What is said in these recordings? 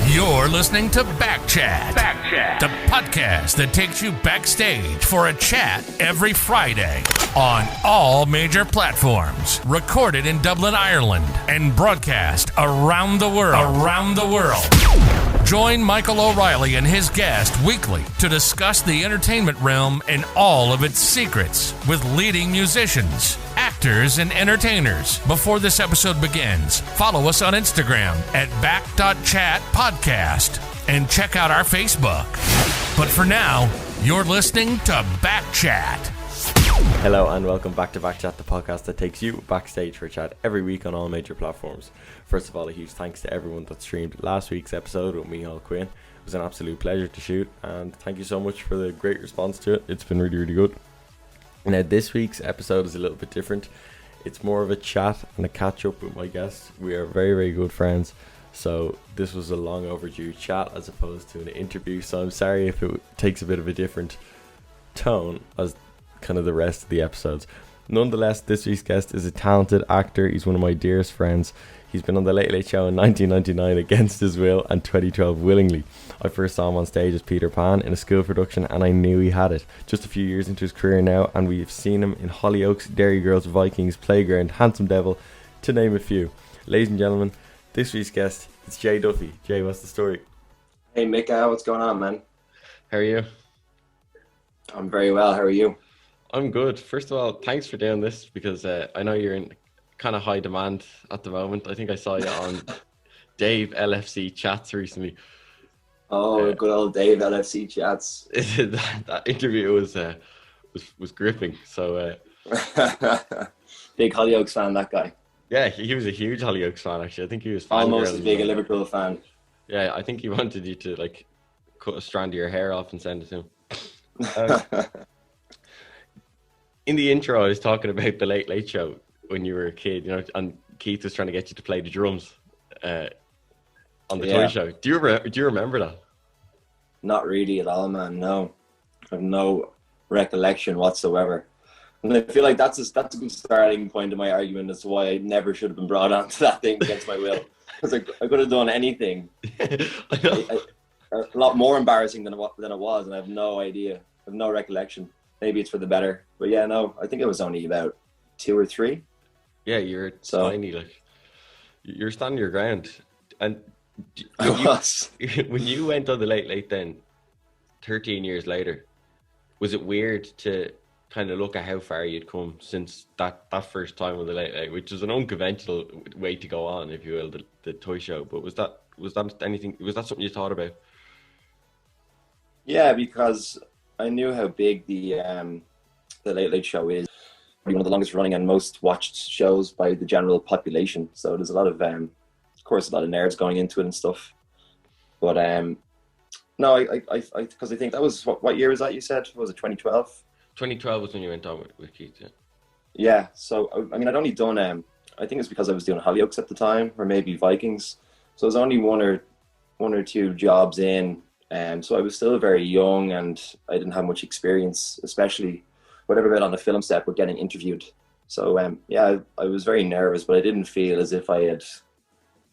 You're listening to Backchat, the podcast that takes you backstage for a chat every Friday on all major platforms. Recorded in Dublin, Ireland, and broadcast around the world. Join Michael O'Reilly and his guest weekly to discuss the entertainment realm and all of its secrets with leading musicians, actors, and entertainers. Before this episode begins, follow us on Instagram at back.chatpodcast and check out our Facebook. But for now, you're listening to Backchat. Hello and welcome back to Backchat, the podcast that takes you backstage for a chat every week on all major platforms. First of all, a huge thanks to everyone that streamed last week's episode with me, Hall Quinn. It was an absolute pleasure to shoot, and thank you so much for the great response to it. It's been really, really good. Now, this week's episode is a little bit different. It's more of a chat and a catch up with my guests. We are very, very good friends, so this was a long overdue chat as opposed to an interview, so I'm sorry if it takes a bit of a different tone as kind of the rest of the episodes. Nonetheless, this week's guest is a talented actor. He's one of my dearest friends. He's been on The Late Late Show in 1999 against his will and 2012 willingly. I first saw him on stage as Peter Pan in a school production and I knew he had it. Just a few years into his career now, and we've seen him in Hollyoaks, Derry Girls, Vikings, Playground, Handsome Devil, to name a few. Ladies and gentlemen, this week's guest is Jay Duffy. Jay, what's the story? Hey Mika, what's going on, man? How are you? I'm very well, how are you? I'm good. First of all, thanks for doing this because I know you're in kind of high demand at the moment. I think I saw you on Dave LFC Chats recently. Oh, good old Dave LFC Chats. that interview was gripping. So big Hollyoaks fan, that guy. Yeah, he was a huge Hollyoaks fan actually. I think he was almost as big a Liverpool fan. Yeah, I think he wanted you to like cut a strand of your hair off and send it to him. In the intro, I was talking about The Late Late Show when you were a kid, you know, and Keith was trying to get you to play the drums on the toy show. Do you remember that? Not really at all, man. No, I have no recollection whatsoever. And I feel like that's a good starting point in my argument as to why I never should have been brought onto that thing against my will. Because I could have done anything. I know. A lot more embarrassing than it was, and I have no idea. I have no recollection. Maybe it's for the better. But yeah, no, I think it was only about 2 or 3. Yeah, you're tiny, like you're standing your ground. And when you went on The Late Late then, 13 years later, was it weird to kind of look at how far you'd come since that first time on The Late Late, which is an unconventional way to go on, if you will, the toy show? But was that something you thought about? Yeah, because I knew how big the Late Late Show is. One of the longest running and most watched shows by the general population. So there's a lot of course, a lot of nerds going into it and stuff. But no, I because I think that was what year was that? You said was it 2012? 2012 was when you went on with Keith. Yeah. Yeah. So I mean, I'd only done I think it's because I was doing Hollyoaks at the time, or maybe Vikings. So it was only one or two jobs in. So I was still very young and I didn't have much experience, especially whatever bit on the film set with getting interviewed. So yeah, I was very nervous, but I didn't feel as if I had,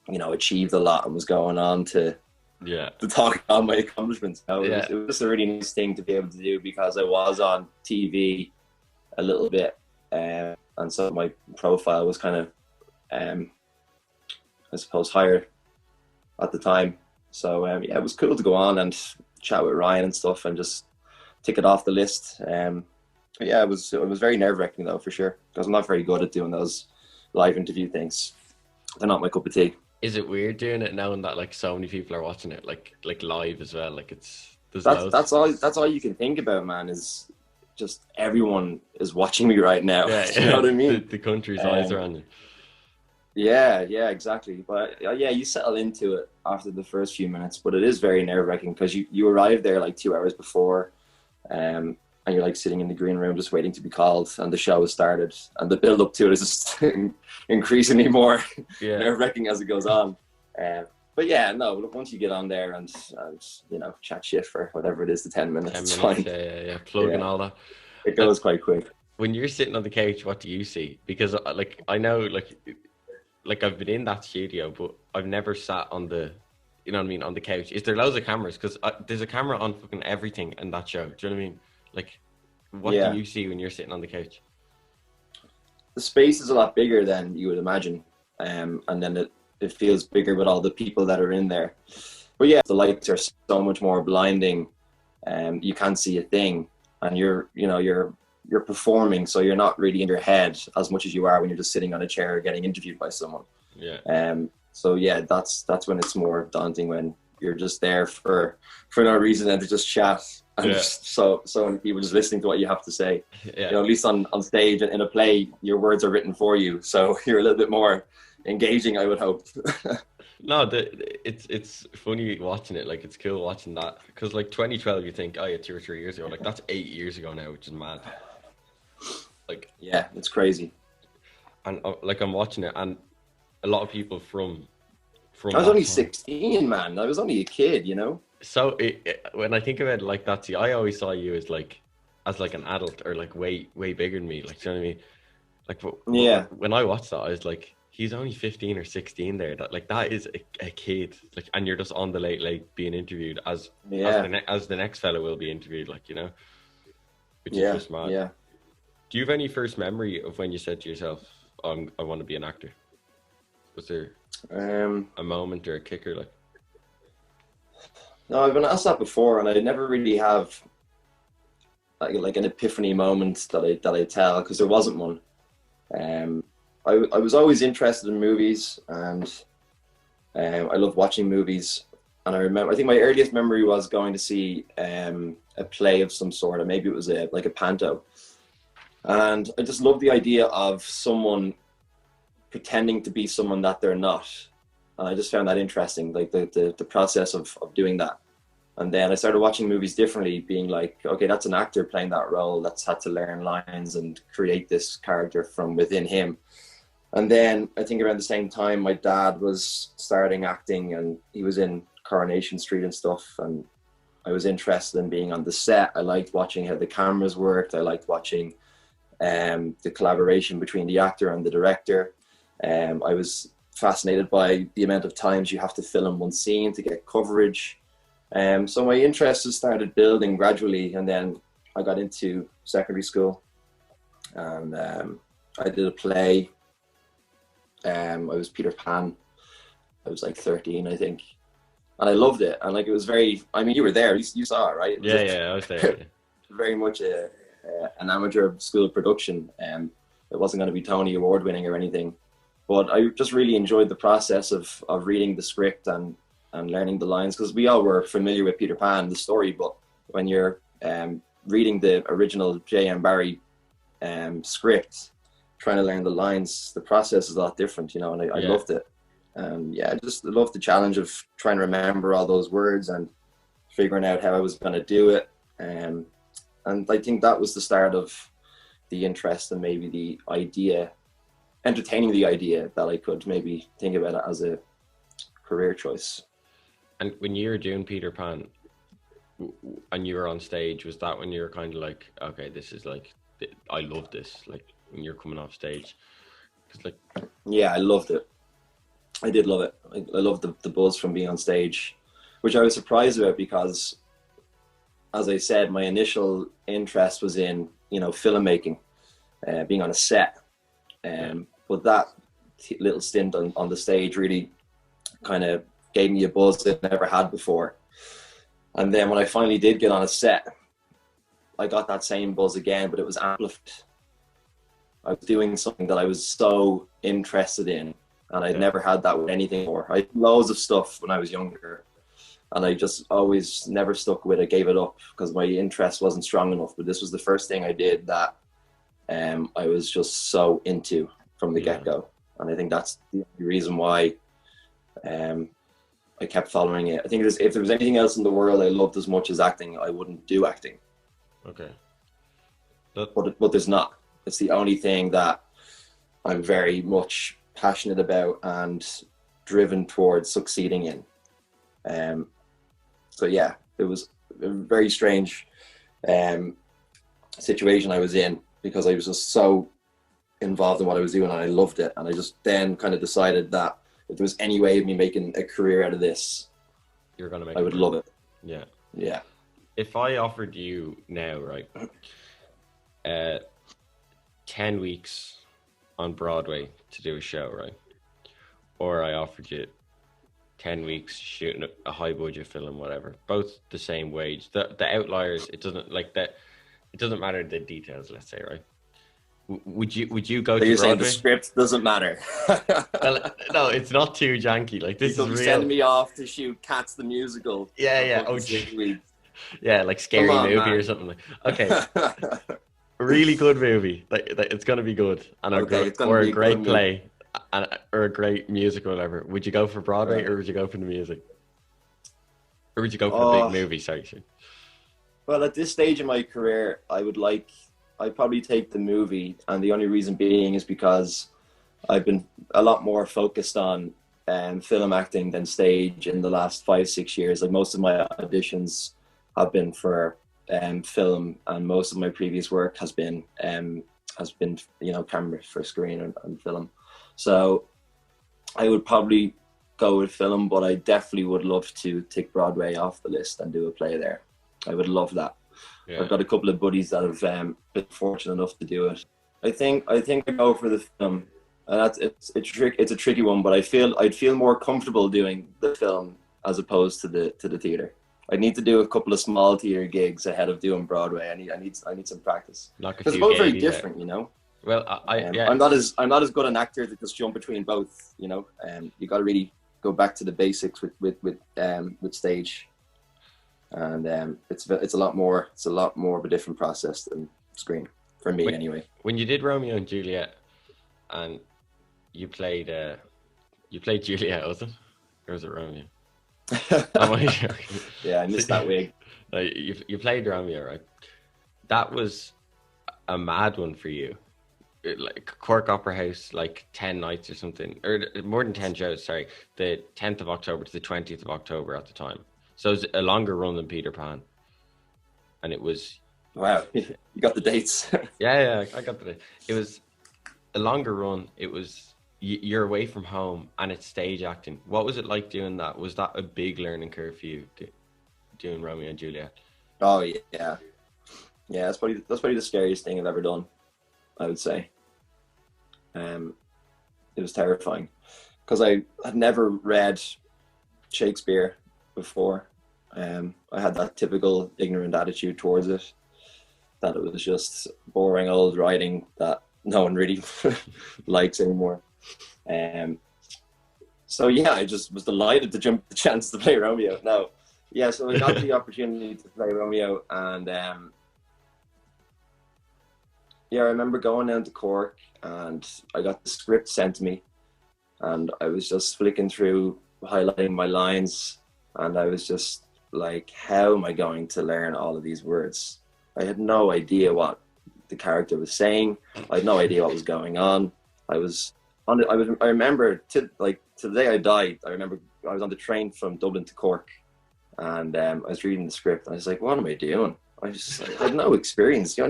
achieved a lot and was going on to talk about my accomplishments. It was just a really nice thing to be able to do because I was on TV a little bit, and so my profile was kind of, I suppose, higher at the time. So yeah, it was cool to go on and chat with Ryan and stuff and just tick it off the list. Yeah, it was very nerve-wracking though, for sure, because I'm not very good at doing those live interview things. They're not my cup of tea. Is it weird doing it knowing that like so many people are watching it, like live as well? Like that's all you can think about, man. Is just everyone is watching me right now. Yeah, you know what I mean? The country's eyes are on you. Yeah, exactly. But yeah, you settle into it after the first few minutes, but it is very nerve-wracking because you arrive there like 2 hours before, and you're like sitting in the green room just waiting to be called, and the show has started, and the build up to it is just increasingly more nerve-wracking as it goes on. But yeah, no, look, once you get on there and chat shit for whatever it is, the 10 minutes, it's fine. Yeah, plugging all that. It goes quite quick. When you're sitting on the couch, what do you see? Because like I know, like like I've been in that studio, but I've never sat on the, you know what I mean, on the couch. Is there loads of cameras? Because there's a camera on fucking everything in that show. Do you know what I mean? Like, what do you see when you're sitting on the couch? The space is a lot bigger than you would imagine, and then it feels bigger with all the people that are in there. But yeah, the lights are so much more blinding, you can't see a thing, and you're performing, so you're not really in your head as much as you are when you're just sitting on a chair getting interviewed by someone. Yeah. So yeah, that's when it's more daunting, when you're just there for no reason and to just chat, and just so many people just listening to what you have to say. Yeah. At least on stage in a play, your words are written for you, so you're a little bit more engaging, I would hope. No, it's funny watching it. Like, it's cool watching that, because like 2012, you think, oh yeah, 2 or 3 years ago. Like, that's 8 years ago now, which is mad. Like, yeah, it's crazy. And like, I'm watching it, and a lot of people from I was only 16, man. I was only a kid, So when I think about it like that, see, I always saw you as like an adult, or like way bigger than me. Like, do you know what I mean? Like, when I watched that, I was like, he's only 15 or 16 there. That is a kid. Like, and you're just on the late being interviewed as the next fella will be interviewed. Like, which is just mad. Yeah. Do you have any first memory of when you said to yourself, I want to be an actor? Was there a moment or a kicker? Like, no, I've been asked that before, and I never really have like an epiphany moment that I tell, because there wasn't one. I was always interested in movies, and I love watching movies. And I think my earliest memory was going to see a play of some sort, or maybe it was like a panto. And I just love the idea of someone pretending to be someone that they're not. And I just found that interesting, like the process of doing that. And then I started watching movies differently, being like, okay, that's an actor playing that role that's had to learn lines and create this character from within him. And then I think around the same time, my dad was starting acting, and he was in Coronation Street and stuff. And I was interested in being on the set. I liked watching how the cameras worked. I liked watching the collaboration between the actor and the director. I was fascinated by the amount of times you have to film one scene to get coverage. So my interest has started building gradually, and then I got into secondary school, and I did a play. I was Peter Pan. I was like 13, I think, and I loved it. And like, it was very, you were there, you saw it, right? Yeah, I was there. Very much an amateur school production. It wasn't going to be Tony Award winning or anything, but I just really enjoyed the process of reading the script and learning the lines, because we all were familiar with Peter Pan, the story, but when you're reading the original J.M. Barrie script, trying to learn the lines, the process is a lot different, and I loved it. I just loved the challenge of trying to remember all those words and figuring out how I was going to do it. And I think that was the start of the interest, and maybe the idea, entertaining the idea that I could maybe think about it as a career choice. And when you were doing Peter Pan and you were on stage, was that when you were kind of like, okay, this is like, I love this, like when you're coming off stage? 'Cause like, yeah, I loved it. I did love it. I loved the buzz from being on stage, which I was surprised about, because, as I said, my initial interest was in, filmmaking, being on a set. But that little stint on the stage really kind of gave me a buzz that I never had before. And then when I finally did get on a set, I got that same buzz again, but it was amplified. I was doing something that I was so interested in, and I'd never had that with anything before. I had loads of stuff when I was younger, and I just always never stuck with it, gave it up because my interest wasn't strong enough. But this was the first thing I did that I was just so into from the get-go. And I think that's the only reason why I kept following it. I think if there was anything else in the world I loved as much as acting, I wouldn't do acting. Okay. But there's not. It's the only thing that I'm very much passionate about and driven towards succeeding in. So yeah, it was a very strange situation I was in, because I was just so involved in what I was doing, and I loved it. And I just then kind of decided that if there was any way of me making a career out of this, You're gonna make I would love it. Yeah. Yeah. If I offered you now, right, 10 weeks on Broadway to do a show, right, or I offered you 10 weeks shooting a high budget film, whatever, both the same wage. The outliers, it doesn't like that. It doesn't matter the details. Let's say, right. Would you go So to you're saying Broadway? the script doesn't matter? Well, no, it's not too janky. Like this You'll is be real. sending me off to shoot Cats the musical. Yeah. Oh, 6 weeks. yeah, like Scary Come on, Movie man. or something like. Okay, really good movie. Like it's gonna be good, and Okay, it's gonna or be a a great good play, or a great music or whatever. Would you go for Broadway Right. or would you go for the music? Or would you go for a Oh. big movie? Sorry. Well, at this stage in my career, I'd probably take the movie, and the only reason being is because I've been a lot more focused on film acting than stage in the last 5-6 years. Like most of my auditions have been for film, and most of my previous work has been camera for screen and film. So I would probably go with film, but I definitely would love to take Broadway off the list and do a play there. I would love that. Yeah. I've got a couple of buddies that have been fortunate enough to do it. I think I go for the film, and it's a tricky one. But I'd feel more comfortable doing the film as opposed to the theater. I need to do a couple of small theater gigs ahead of doing Broadway. I need some practice Knock a because few they're both very gauges out. different, you know. Well, yeah. I'm not as good an actor to just jump between both, you know. You got to really go back to the basics with stage. And it's a lot more of a different process than screen for me anyway. When you did Romeo and Juliet, and you played Juliet, was it? Or was it Romeo? Yeah, I missed that wig. You played Romeo, right? That was a mad one for you. Like Cork Opera House, like 10 nights or something, or more than 10 shows. Sorry, the 10th of October to the 20th of October at the time. So it was a longer run than Peter Pan, and it was. Wow, you got the dates. Yeah, I got the date. It was a longer run. It was you're away from home, and it's stage acting. What was it like doing that? Was that a big learning curve for you, doing Romeo and Juliet? Oh yeah. That's probably the scariest thing I've ever done, I would say. It was terrifying because I had never read Shakespeare before. I had that typical ignorant attitude towards it, that it was just boring old writing that no one really likes anymore. So yeah, I just was delighted to jump the chance to play Romeo. So I got the opportunity to play Romeo, and I remember going down to Cork, and I got the script sent to me, and I was just flicking through, highlighting my lines, and I was just like, how am I going to learn all of these words? I had no idea what the character was saying. I had no idea what was going on. I remember to the day I died, I remember I was on the train from Dublin to Cork, and I was reading the script, and I was like, what am I doing? I had no experience. The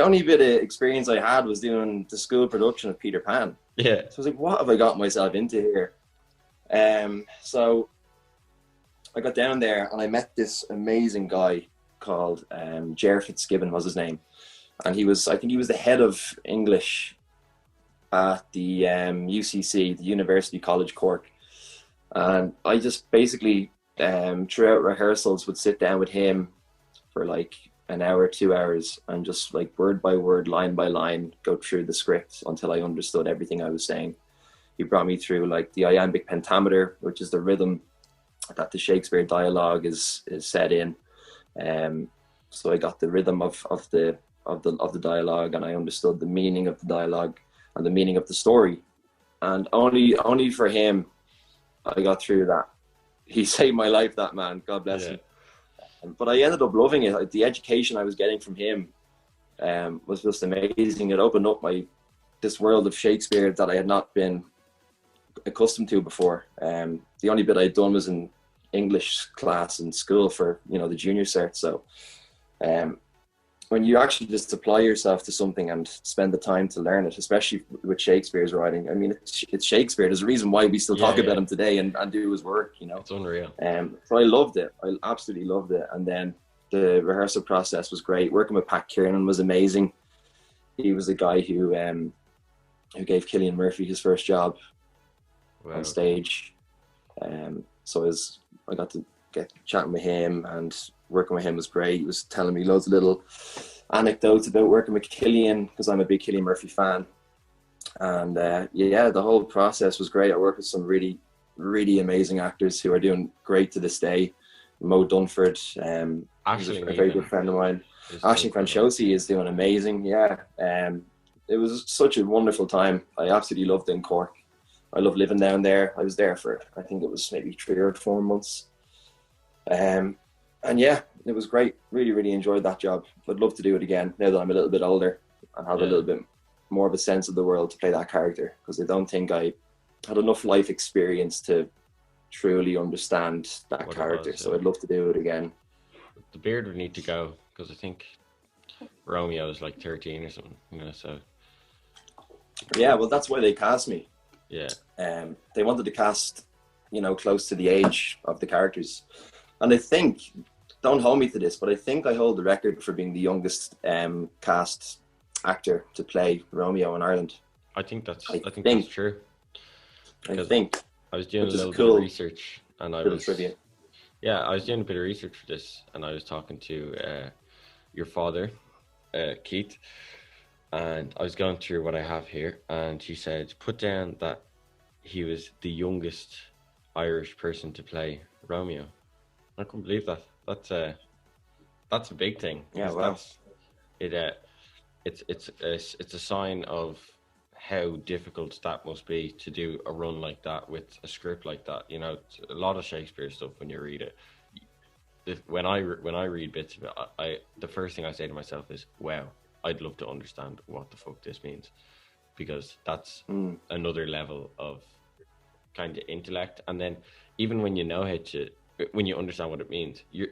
only bit of experience I had was doing the school production of Peter Pan. Yeah. So I was like, what have I got myself into here? So I got down there, and I met this amazing guy called Ger Fitzgibbon was his name. And I think he was the head of English at the UCC, the University College Cork. And I just basically, throughout rehearsals, would sit down with him for like an hour, 2 hours, and just like word by word, line by line, go through the script until I understood everything I was saying. He brought me through like the iambic pentameter, which is the rhythm that the Shakespeare dialogue is set in. So I got the rhythm of the dialogue, and I understood the meaning of the dialogue and the meaning of the story. And only for him, I got through that. He saved my life, that man. God bless him. But I ended up loving it. The education I was getting from him was just amazing. It opened up this world of Shakespeare that I had not been accustomed to before. The only bit I'd done was in English class in school for the junior cert. So when you actually just apply yourself to something and spend the time to learn it, especially with Shakespeare's writing. I mean, it's Shakespeare. There's a reason why we still talk about him today and do his work, you know. It's unreal. So I loved it. I absolutely loved it. And then the rehearsal process was great. Working with Pat Kiernan was amazing. He was the guy who gave Cillian Murphy his first job on stage. So I got to get chatting with him, and working with him was great. He was telling me loads of little anecdotes about working with Cillian, because I'm a big Cillian Murphy fan. And the whole process was great. I worked with some really, really amazing actors who are doing great to this day. Mo Dunford, who's a very good friend of mine. Aisling Franciosi is doing amazing. It was such a wonderful time. I absolutely loved it in Cork. I love living down there. I was there for, I think it was maybe 3 or 4 months. And yeah, it was great. Really, really enjoyed that job. I'd love to do it again now that I'm a little bit older and have a little bit more of a sense of the world to play that character, because I don't think I had enough life experience to truly understand that character. So I'd love to do it again. The beard would need to go, because I think Romeo is like 13 or something, you know, so. Yeah, well, that's why they cast me. Yeah. They wanted to cast, you know, close to the age of the characters. And I think, don't hold me to this, but I think I hold the record for being the youngest cast actor to play Romeo in Ireland. I think that's true. I think. I was doing a little bit of research, and I was trivia. Yeah, I was doing a bit of research for this, and I was talking to your father, Keith, and I was going through what I have here, and he said, put down that he was the youngest Irish person to play Romeo. I couldn't believe that. That's a big thing. Yeah, wow. It's a sign of how difficult that must be to do a run like that with a script like that. You know, a lot of Shakespeare stuff, when you read it, when I read bits of it, the first thing I say to myself is, wow, I'd love to understand what the fuck this means, because that's another level of kind of intellect. And then even when you know when you understand what it means, you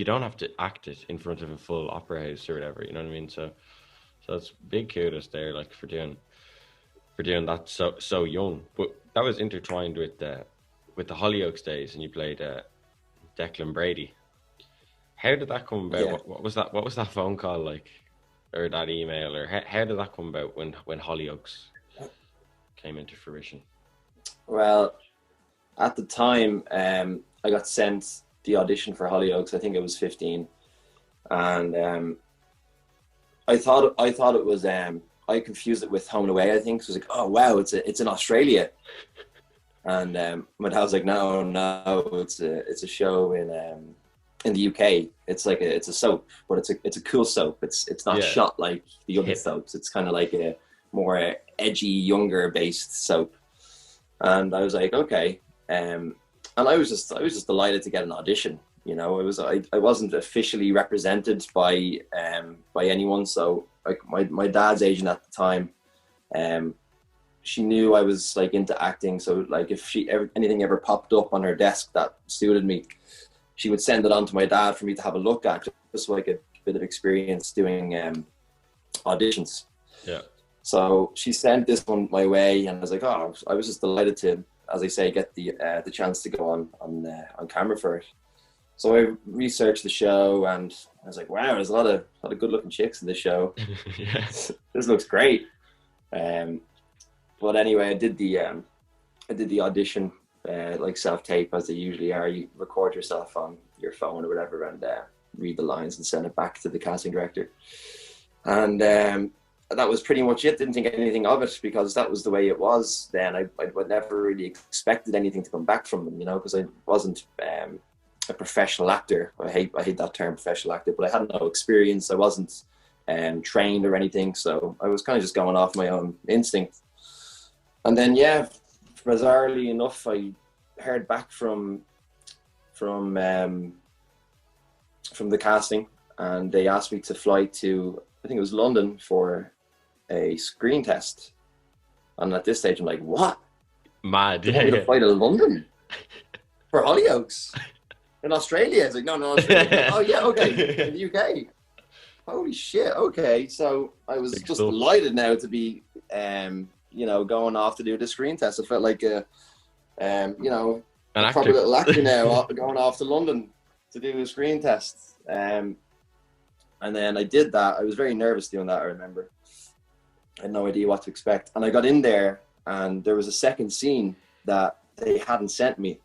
don't have to act it in front of a full opera house or whatever, you know what I mean? So it's big kudos there, like, for doing that so young. But that was intertwined with the Hollyoaks days, and you played Declan Brady. How did that come about? Yeah. What was that phone call like, or that email, or how did that come about when Hollyoaks came into fruition? Well, at the time, I got sent the audition for Hollyoaks. I think it was 15, and I thought it was. I confused it with Home and Away. I think, so it was like, oh wow, it's in Australia, and my dad was like, no, it's a show in the UK. It's like it's a soap, but it's a cool soap. It's not shot like the other soaps. It's kind of like a more edgy, younger based soap. And I was like, okay. And I was just delighted to get an audition. You know, I wasn't officially represented by anyone. So like my dad's agent at the time, she knew I was like into acting. So like if anything ever popped up on her desk that suited me, she would send it on to my dad for me to have a look at, just so I could get a bit of experience doing auditions. Yeah. So she sent this one my way, and I was like, oh, I was just delighted to, as I say, get the chance to go on camera for it. So I researched the show, and I was like, wow, there's a lot of good looking chicks in this show. Yes. This looks great. But anyway, I did the audition like self-tape, as they usually are. You record yourself on your phone or whatever, and read the lines and send it back to the casting director. And that was pretty much it. Didn't think anything of it, because that was the way it was then. I never really expected anything to come back from them, you know, because I wasn't a professional actor. I hate that term, professional actor, but I had no experience. I wasn't trained or anything, so I was kind of just going off my own instinct. And then, yeah, bizarrely enough, I heard back from the casting, and they asked me to fly to, I think it was London, for a screen test. And at this stage, I'm like, what? Mad, yeah. You fly to London for Hollyoaks in Australia? It's like, no, Australia. Oh yeah, okay, in the UK. holy shit, okay. So I was Big just stuff. delighted now to be, going off to do the screen test. I felt like An a actor. proper little actor now, going off to London to do a screen test. And then I did that. I was very nervous doing that, I remember. I had no idea what to expect. And I got in there, and there was a second scene that they hadn't sent me,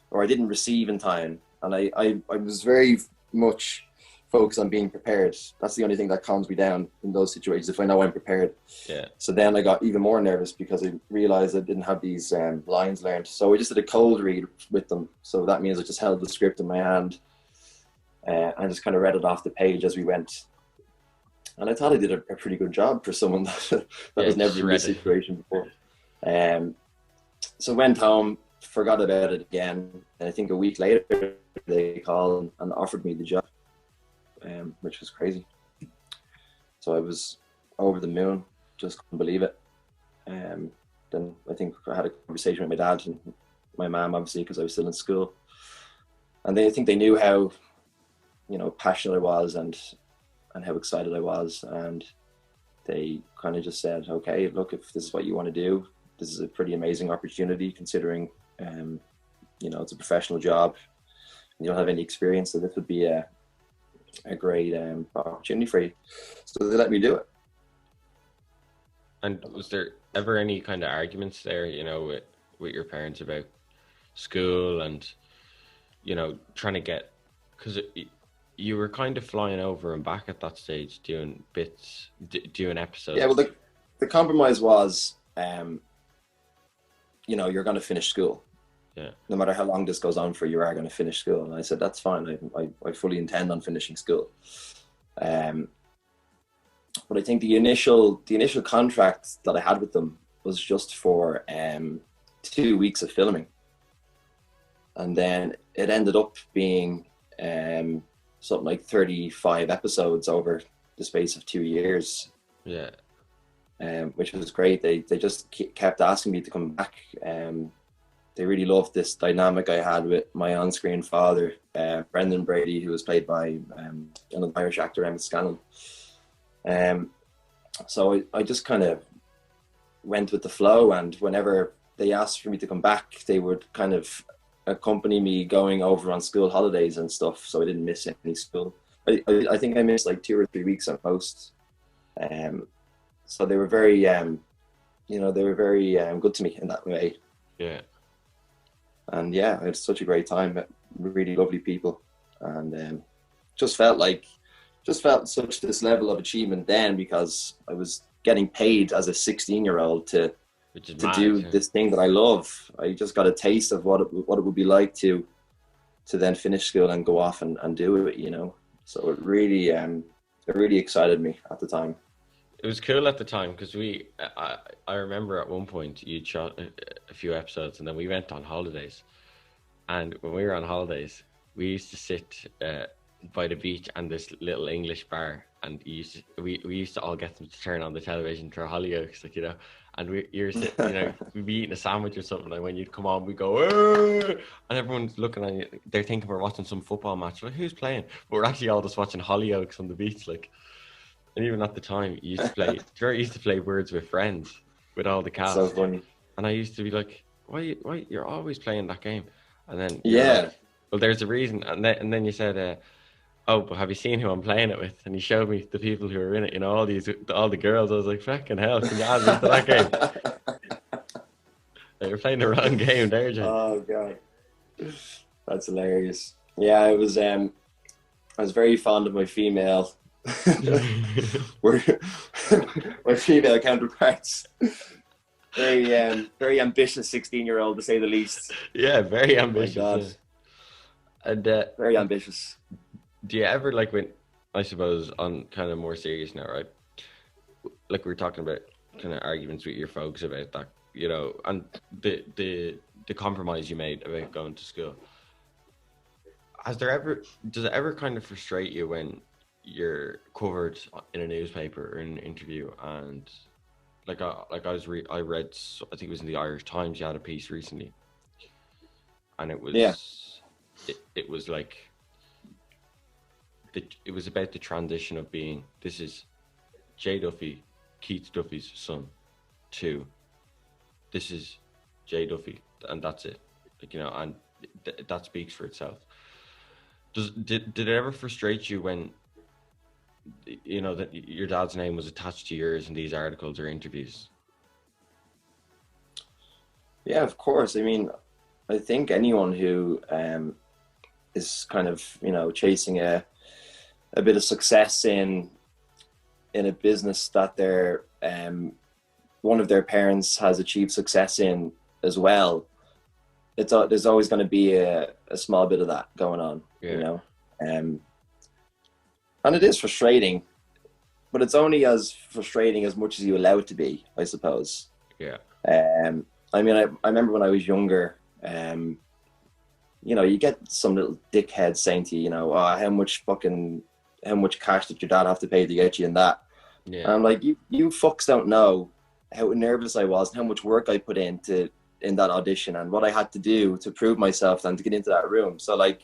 or I didn't receive in time. And I was very much focused on being prepared. That's the only thing that calms me down in those situations, if I know I'm prepared. Yeah. So then I got even more nervous because I realized I didn't have these lines learned. So I just did a cold read with them. So that means I just held the script in my hand and just kind of read it off the page as we went. And I thought I did a pretty good job for someone that was never in this situation before. So went home, forgot about it again. And I think a week later, they called and offered me the job, which was crazy. So I was over the moon, just couldn't believe it. Then I think I had a conversation with my dad and my mom, obviously, because I was still in school. And I think they knew how, passionate I was and how excited I was. And they kind of just said, okay, look, if this is what you want to do, this is a pretty amazing opportunity considering, it's a professional job. You don't have any experience, so this would be a great opportunity for you. So they let me do it. And was there ever any kind of arguments there, with your parents about school and, trying to get, because you were kind of flying over and back at that stage, doing bits, doing episodes. Yeah, well, the compromise was, you're going to finish school. Yeah. No matter how long this goes on for, you are going to finish school. And I said, that's fine. I fully intend on finishing school. But I think the initial contract that I had with them was just for 2 weeks of filming. And then it ended up being something like 35 episodes over the space of 2 years. Yeah. Which was great. They just kept asking me to come back. They really loved this dynamic I had with my on-screen father, Brendan Brady, who was played by an Irish actor, Emma Scanlon. So I just kind of went with the flow, and whenever they asked for me to come back, they would kind of accompany me going over on school holidays and stuff, so I didn't miss any school. I think I missed like 2 or 3 weeks at most. So they were very, good to me in that way. Yeah. And yeah, I had such a great time. Met really lovely people, and just felt such this level of achievement then, because I was getting paid as a 16-year-old to do this thing that I love. I just got a taste of what it would be like to then finish school and go off and do it. So it really excited me at the time. It was cool at the time because I remember at one point you shot a few episodes and then we went on holidays. And when we were on holidays, we used to sit by the beach and this little English bar, and we used to all get them to turn on the television for Hollyoaks, and you're sitting, we'd be eating a sandwich or something, and when you'd come on, we go, and everyone's looking at you. They're thinking we're watching some football match. Like, who's playing? But we're actually all just watching Hollyoaks on the beach, like. And even at the time, you used to play Words with Friends with all the cast. So funny. And I used to be like, why you're always playing that game? And then like, well, there's a reason. And then you said, oh, but have you seen who I'm playing it with? And he showed me the people who were in it, all the girls. I was like, fucking hell, can you add me to that game? You're playing the wrong game there, Jay. Oh god, that's hilarious. Yeah, I was very fond of my female. My female counterparts. Very ambitious 16-year-old, to say the least. Yeah, very ambitious. Oh my God. Yeah. And very ambitious. Do you ever, like, when, I suppose, on kind of more serious now, right? Like we were talking about kind of arguments with your folks about that, and the compromise you made about going to school. Does it ever kind of frustrate you when you're covered in a newspaper or in an interview, and I read, I think it was in the Irish Times, you had a piece recently, and it was it was like it was about the transition of being, this is Jay Duffy, Keith Duffy's son, to this is Jay Duffy, and that's it. Like, you know, and that speaks for itself. Did it ever frustrate you when, you know, that your dad's name was attached to yours in these articles or interviews? Yeah, of course. I mean, I think anyone who is kind of, you know, chasing a bit of success in a business that their one of their parents has achieved success in as well, there's always going to be a small bit of that going on, you know, and it is frustrating, but it's only as frustrating as much as you allow it to be, I suppose. Yeah. I mean, I remember when I was younger, you know, you get some little dickhead saying to you, you know, oh, how much cash did your dad have to pay to get you in that? Yeah. And I'm like, you fucks don't know how nervous I was and how much work I put in that audition and what I had to do to prove myself and to get into that room. So like,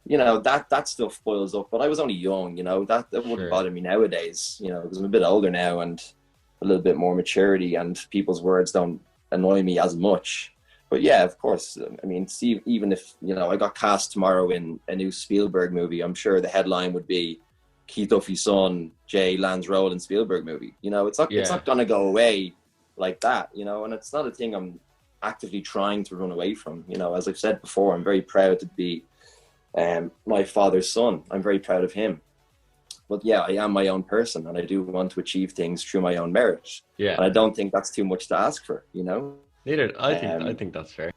you know, that stuff boils up, but I was only young, you know, that wouldn't bother me nowadays, you know, because I'm a bit older now and a little bit more maturity and people's words don't annoy me as much. But yeah, of course, I mean, see, even if, you know, I got cast tomorrow in a new Spielberg movie, I'm sure the headline would be Keith Duffy's son, Jay, lands role in Spielberg movie. You know, it's not going to go away like that, you know, and it's not a thing I'm actively trying to run away from. You know, as I've said before, I'm very proud to be my father's son. I'm very proud of him. But yeah, I am my own person and I do want to achieve things through my own merit. Yeah. And I don't think that's too much to ask for, you know? Neither. I think that's fair.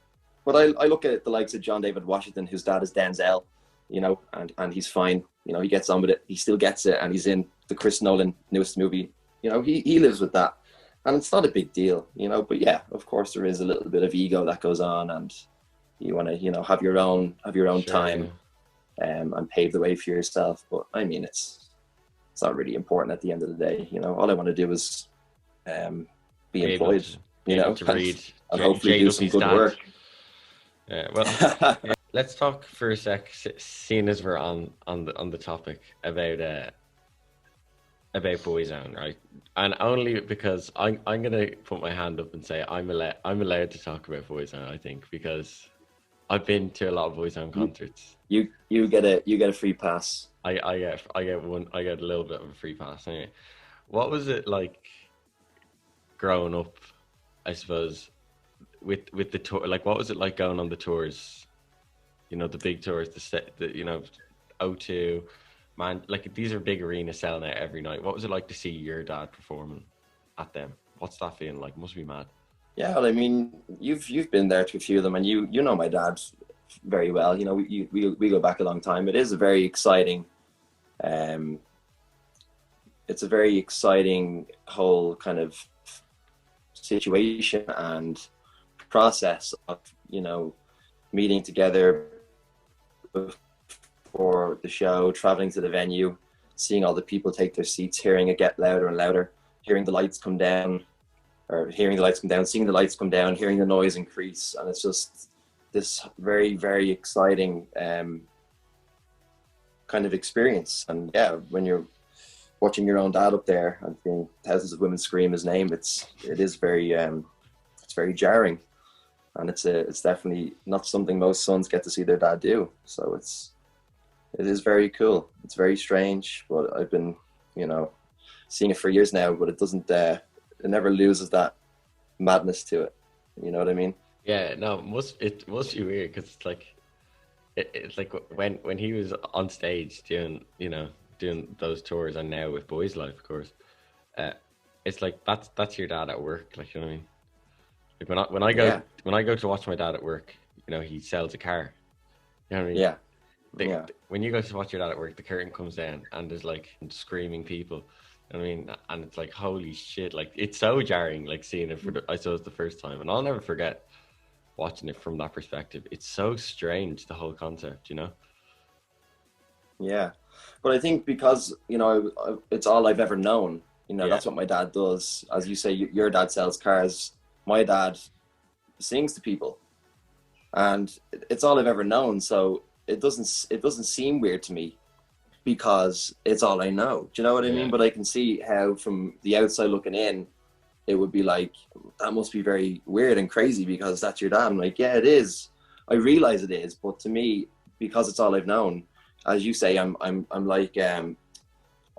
But I look at the likes of John David Washington, whose dad is Denzel, you know, and he's fine. You know, he gets on with it. He still gets it. And he's in the Chris Nolan newest movie. You know, he lives with that. And it's not a big deal, you know. But yeah, of course, there is a little bit of ego that goes on. And you want to, you know, have your own time and pave the way for yourself. But I mean, it's not really important at the end of the day. You know, all I want to do is be employed, you know, to read and hopefully do some good work. Yeah, well, let's talk for a sec, seeing as we're on the topic about Boyzone, right? And only because I'm gonna put my hand up and say I'm allowed to talk about Boyzone, I think, because I've been to a lot of Boyzone concerts. You get a free pass. I get a little bit of a free pass. Anyway, what was it like growing up, I suppose, with the tour? Like, what was it like going on the tours? You know, the big tours, the you know, O2, man, like these are big arenas selling out every night. What was it like to see your dad performing at them? What's that feeling like? Must be mad. Yeah, well, I mean, you've been there to a few of them, and you know my dad very well. You know, we go back a long time. It is a very exciting, it's a very exciting whole kind of situation and process of, you know, meeting together before the show, traveling to the venue, seeing all the people take their seats, hearing it get louder and louder, hearing the lights come down, seeing the lights come down, hearing the noise increase. And it's just this very, very exciting kind of experience. And yeah, when you're watching your own dad up there and seeing thousands of women scream his name, it is very it's very jarring, and it's definitely not something most sons get to see their dad do. So it is very cool. It's very strange, but I've been, you know, seeing it for years now, but it doesn't it never loses that madness to it. You know what I mean? Yeah, no, it must be weird, because it's like when he was on stage doing those tours, and now with Boys Life, of course, it's like that's your dad at work, like, you know what I mean? Like when I go to watch my dad at work, you know, he sells a car. You know what I mean? Yeah. When you go to watch your dad at work, the curtain comes down and there's like screaming people. You know what I mean? And it's like, holy shit! Like, it's so jarring, like seeing it I saw it the first time, and I'll never forget watching it from that perspective. It's so strange, the whole concept, you know? Yeah, but I think because, you know, it's all I've ever known. You know, that's what my dad does. As you say, your dad sells cars. My dad sings to people, and it's all I've ever known. So it doesn't seem weird to me because it's all I know. Do you know what I mean? But I can see how from the outside looking in, it would be like, that must be very weird and crazy because that's your dad. I'm like, yeah, it is. I realize it is, but to me, because it's all I've known, as you say, I'm like, I'm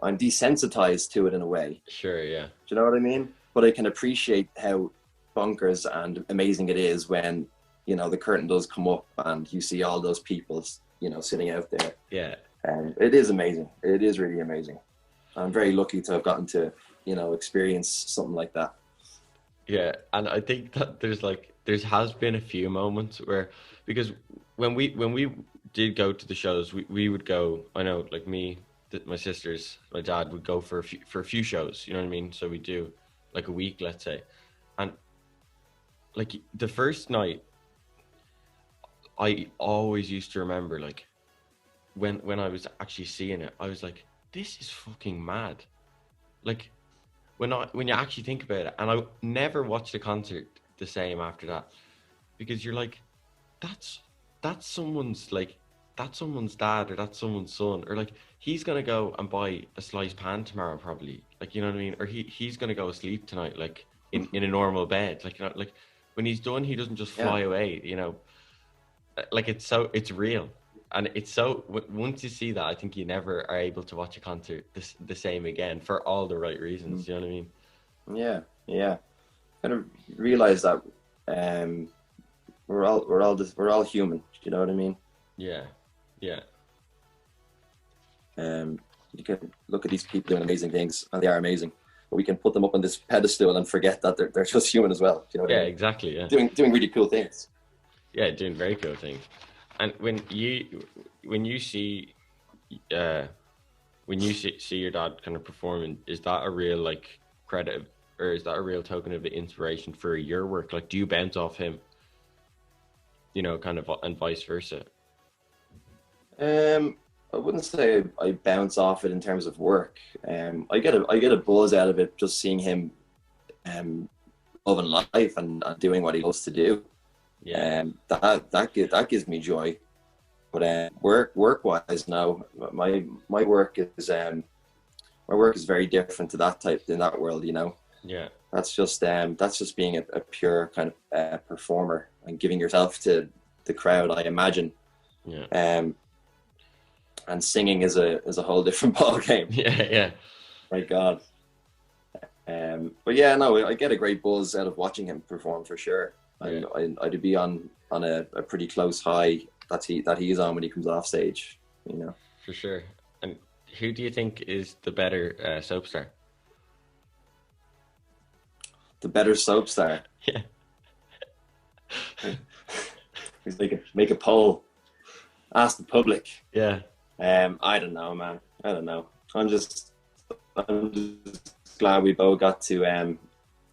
desensitized to it in a way. Sure, yeah. Do you know what I mean? But I can appreciate how bonkers and amazing it is when, you know, the curtain does come up and you see all those people, you know, sitting out there. Yeah. And it is amazing. It is really amazing. I'm very lucky to have gotten to, you know, experience something like that. Yeah, and I think that there has been a few moments where, because when we did go to the shows, we would go. I know, like me, my sisters, my dad would go for a few shows. You know what I mean? So we do like a week, let's say, and like the first night, I always used to remember like when I was actually seeing it, I was like, this is fucking mad. Like when you actually think about it, and I never watched a concert the same after that, because you're like, that's someone's dad, or that's someone's son, or like he's gonna go and buy a sliced pan tomorrow probably, like, you know what I mean, or he's gonna go sleep tonight like in a normal bed, like, you know, like when he's done, he doesn't just fly away, you know, like it's real. And it's so, once you see that, I think you never are able to watch a concert the same again for all the right reasons. You know what I mean? Yeah. Kind of realize that we're all human. You know what I mean? Yeah. You can look at these people doing amazing things, and they are amazing. But we can put them up on this pedestal and forget that they're just human as well. You know what I mean? Exactly. Yeah. Doing really cool things. Yeah, doing very cool things. And when you see your dad kind of performing, is that a real like credit, or is that a real token of inspiration for your work? Like, do you bounce off him, you know, kind of, and vice versa? I wouldn't say I bounce off it in terms of work. I get a buzz out of it just seeing him loving life and doing what he loves to do. Yeah, that gives me joy. But work wise now, my work is very different to that type in that world. You know. Yeah. That's just being a pure kind of performer and giving yourself to the crowd, I imagine. Yeah. And singing is a whole different ball game. Yeah. My God. But yeah, no, I get a great buzz out of watching him perform for sure. Yeah. I'd be on a pretty close high that he is on when he comes off stage, you know. For sure. And who do you think is the better soap star? The better soap star? Yeah. He's make a poll. Ask the public. Yeah. I don't know, man. I don't know. I'm just glad we both got to have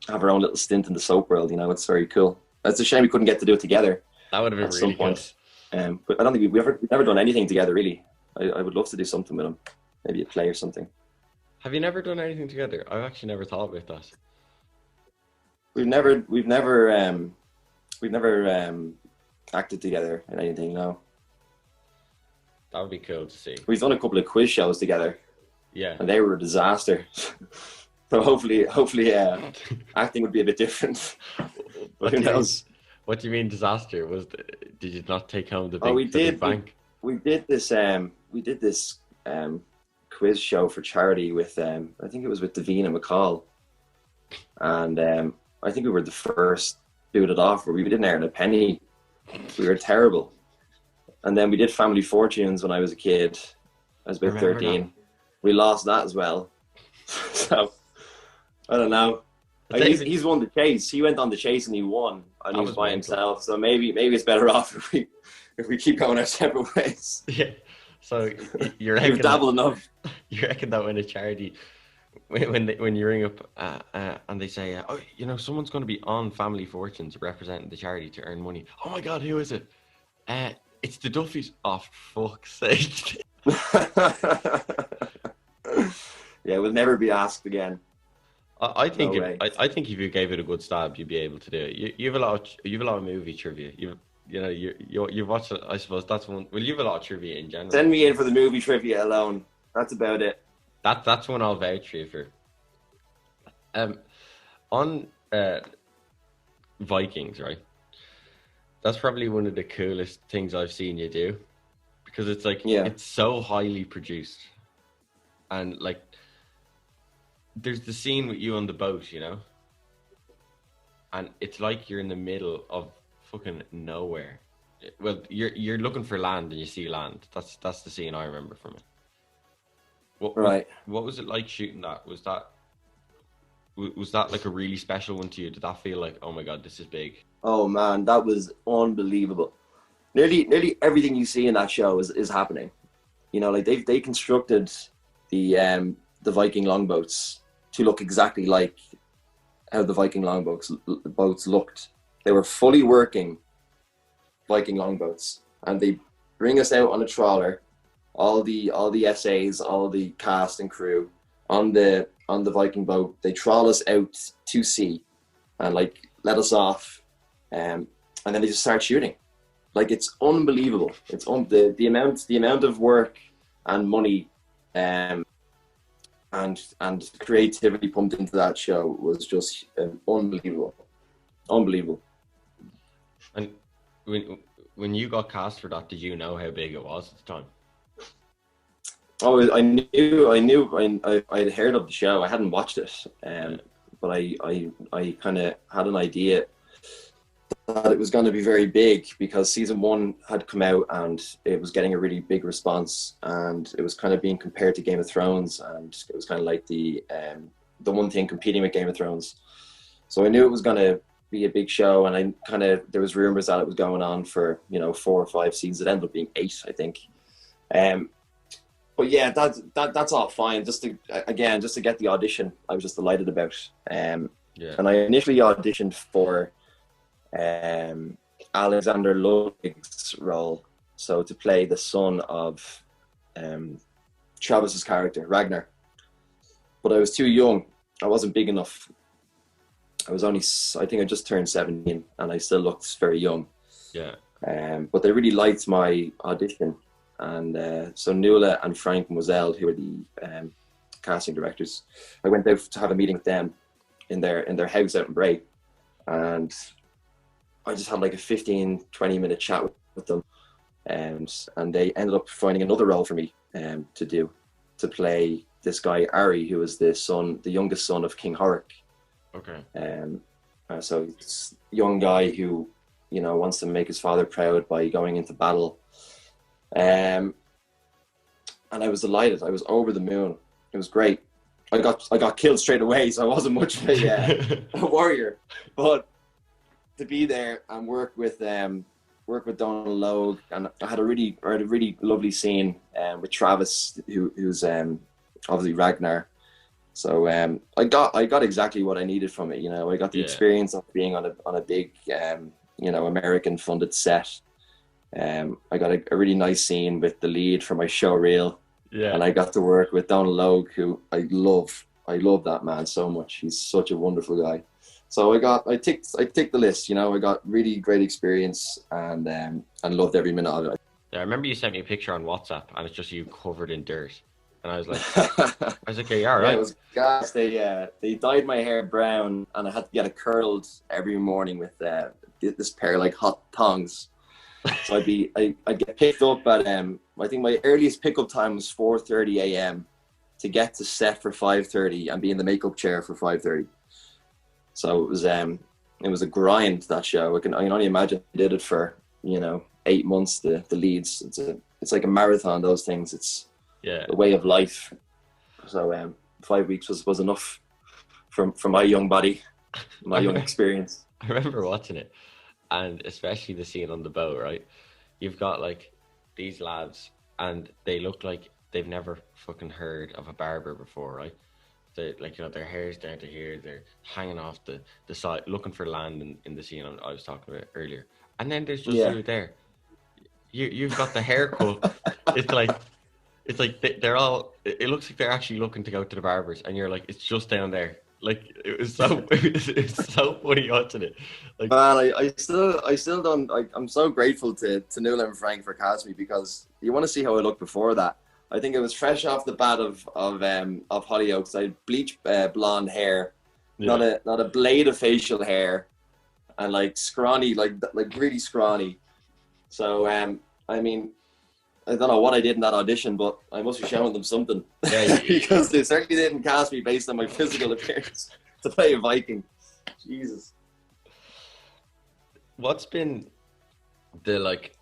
our own little stint in the soap world. You know, it's very cool. It's a shame we couldn't get to do it together. That would have been really cool. But I don't think we've never done anything together, really. I would love to do something with him, maybe a play or something. Have you never done anything together? I've actually never thought about that. We've never acted together in anything. No. That would be cool to see. We've done a couple of quiz shows together. Yeah. And they were a disaster. So hopefully, acting would be a bit different. But who knows? What do you mean disaster? Did you not take home the big bank? We did this quiz show for charity with I think it was with Davina McCall, and I think we were the first to boot it off. Where we didn't earn a penny. We were terrible. And then we did Family Fortunes when I was a kid. I was about 13. That. We lost that as well. So I don't know. He's won the chase. He went on the chase and he won, and he was by himself. So maybe it's better off if we keep going our separate ways. Yeah. So you're You've dabbled enough. You reckon that when a charity, when you ring up and they say, oh, you know, someone's going to be on Family Fortunes representing the charity to earn money. Oh my God, who is it? It's the Duffys. Oh, fuck's sake. Yeah, we'll never be asked again. I think if you gave it a good stab, you'd be able to do it. You have a lot of movie trivia. You've watched it. I suppose that's one. Well, you have a lot of trivia in general. Send me in for the movie trivia alone. That's about it. That's one I'll vouch for you for. On Vikings, right? That's probably one of the coolest things I've seen you do, because it's like it's so highly produced, and like there's the scene with you on the boat, you know, and it's like you're in the middle of fucking nowhere. Well, you're looking for land and you see land. That's the scene I remember from it. What was it like shooting that? Was that like a really special one to you? Did that feel like, oh my God, this is big? Oh man, that was unbelievable. Nearly everything you see in that show is happening. You know, like they constructed the Viking longboats to look exactly like how the Viking boats looked. They were fully working Viking longboats, and they bring us out on a trawler, all the SAs, all the cast and crew on the Viking boat. They trawl us out to sea and like let us off, and then they just start shooting. Like, it's unbelievable. It's the amount of work and money and creativity pumped into that show was just unbelievable. And when you got cast for that, did you know how big it was at the time? Oh, I knew. I'd heard of the show. I hadn't watched it, but I kind of had an idea that it was going to be very big, because season 1 had come out and it was getting a really big response, and it was kind of being compared to Game of Thrones, and it was kind of like the one thing competing with Game of Thrones. So I knew it was going to be a big show, and there was rumors that it was going on for 4 or 5 seasons. It ended up being 8, I think. But yeah, that's all fine. Just to get the audition, I was just delighted about. And I initially auditioned for Alexander Ludwig's role, so to play the son of Travis's character Ragnar. But I was too young. I wasn't big enough. I think I just turned 17, and I still looked very young. Yeah. But they really liked my audition, and so Nuala and Frank Moselle, who were the casting directors, I went out to have a meeting with them in their house out in Bray, and I just had like a 15-20 minute chat with them, and they ended up finding another role for me to play this guy Ari, who was the youngest son of King Horik. Okay. So it's a young guy who wants to make his father proud by going into battle, and I was delighted. I was over the moon. It was great. I got killed straight away, so I wasn't much of a warrior, but to be there and work with Donald Logue, and I had a really lovely scene with Travis, who's obviously Ragnar. So I got exactly what I needed from it. I got the experience of being on a big American funded set. I got a really nice scene with the lead for my show reel. Yeah. And I got to work with Donald Logue, who I love that man so much. He's such a wonderful guy. So I ticked the list. I got really great experience and loved every minute of it. Yeah, I remember you sent me a picture on WhatsApp, and it's just you covered in dirt, and I was like, yeah, all right. Yeah, it was gas. They dyed my hair brown, and I had to get it curled every morning with this pair of like hot tongs. So I'd get picked up at I think my earliest pickup time was 4:30 a.m. to get to set for 5:30 and be in the makeup chair for 5:30. So it was a grind, that show. I can only imagine. I did it for 8 months. The leads. It's like a marathon. Those things. It's the way of life. So 5 weeks was enough for my young body, my young experience. I remember watching it, and especially the scene on the boat. Right, you've got like these lads, and they look like they've never fucking heard of a barber before, right? They their hair's down to here, they're hanging off the side, looking for land in the scene I was talking about earlier. And then there's just you there. You've got the haircut. It's like they're all. It looks like they're actually looking to go to the barbers, and you're like, it's just down there. Like, it was so it's so funny watching it. Like, man, I still don't. I'm so grateful to Nuala and Frank for casting me, because you want to see how I looked before that. I think it was fresh off the bat of Hollyoaks. I had bleach blonde hair, not a blade of facial hair, and like scrawny, like really scrawny. So I mean, I don't know what I did in that audition, but I must be showing them something. Yeah, because they certainly didn't cast me based on my physical appearance to play a Viking. Jesus. What's been the like?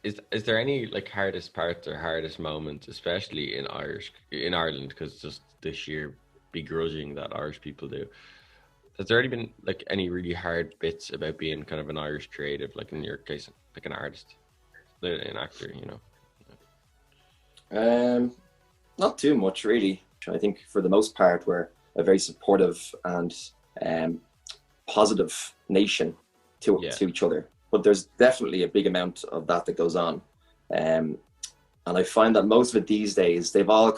Is there any like hardest parts or hardest moments, especially in Ireland, because just the sheer begrudging that Irish people do? Has there already been like any really hard bits about being kind of an Irish creative, like in your case, like an artist, an actor, you know? Not too much really. I think for the most part we're a very supportive and positive nation to each other. But there's definitely a big amount of that goes on. And I find that most of it these days, they've all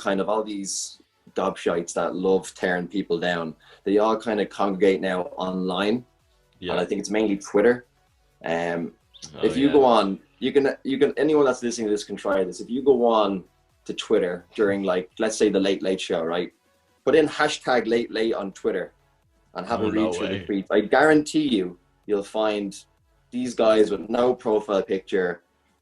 these gobshites that love tearing people down. They all kind of congregate now online. Yeah. And I think it's mainly Twitter. If you go on, you can, anyone that's listening to this can try this. If you go on to Twitter during, like, let's say the Late Late Show, right? Put in hashtag Late Late on Twitter and have a read through the tweets. I guarantee you'll find these guys with no profile picture,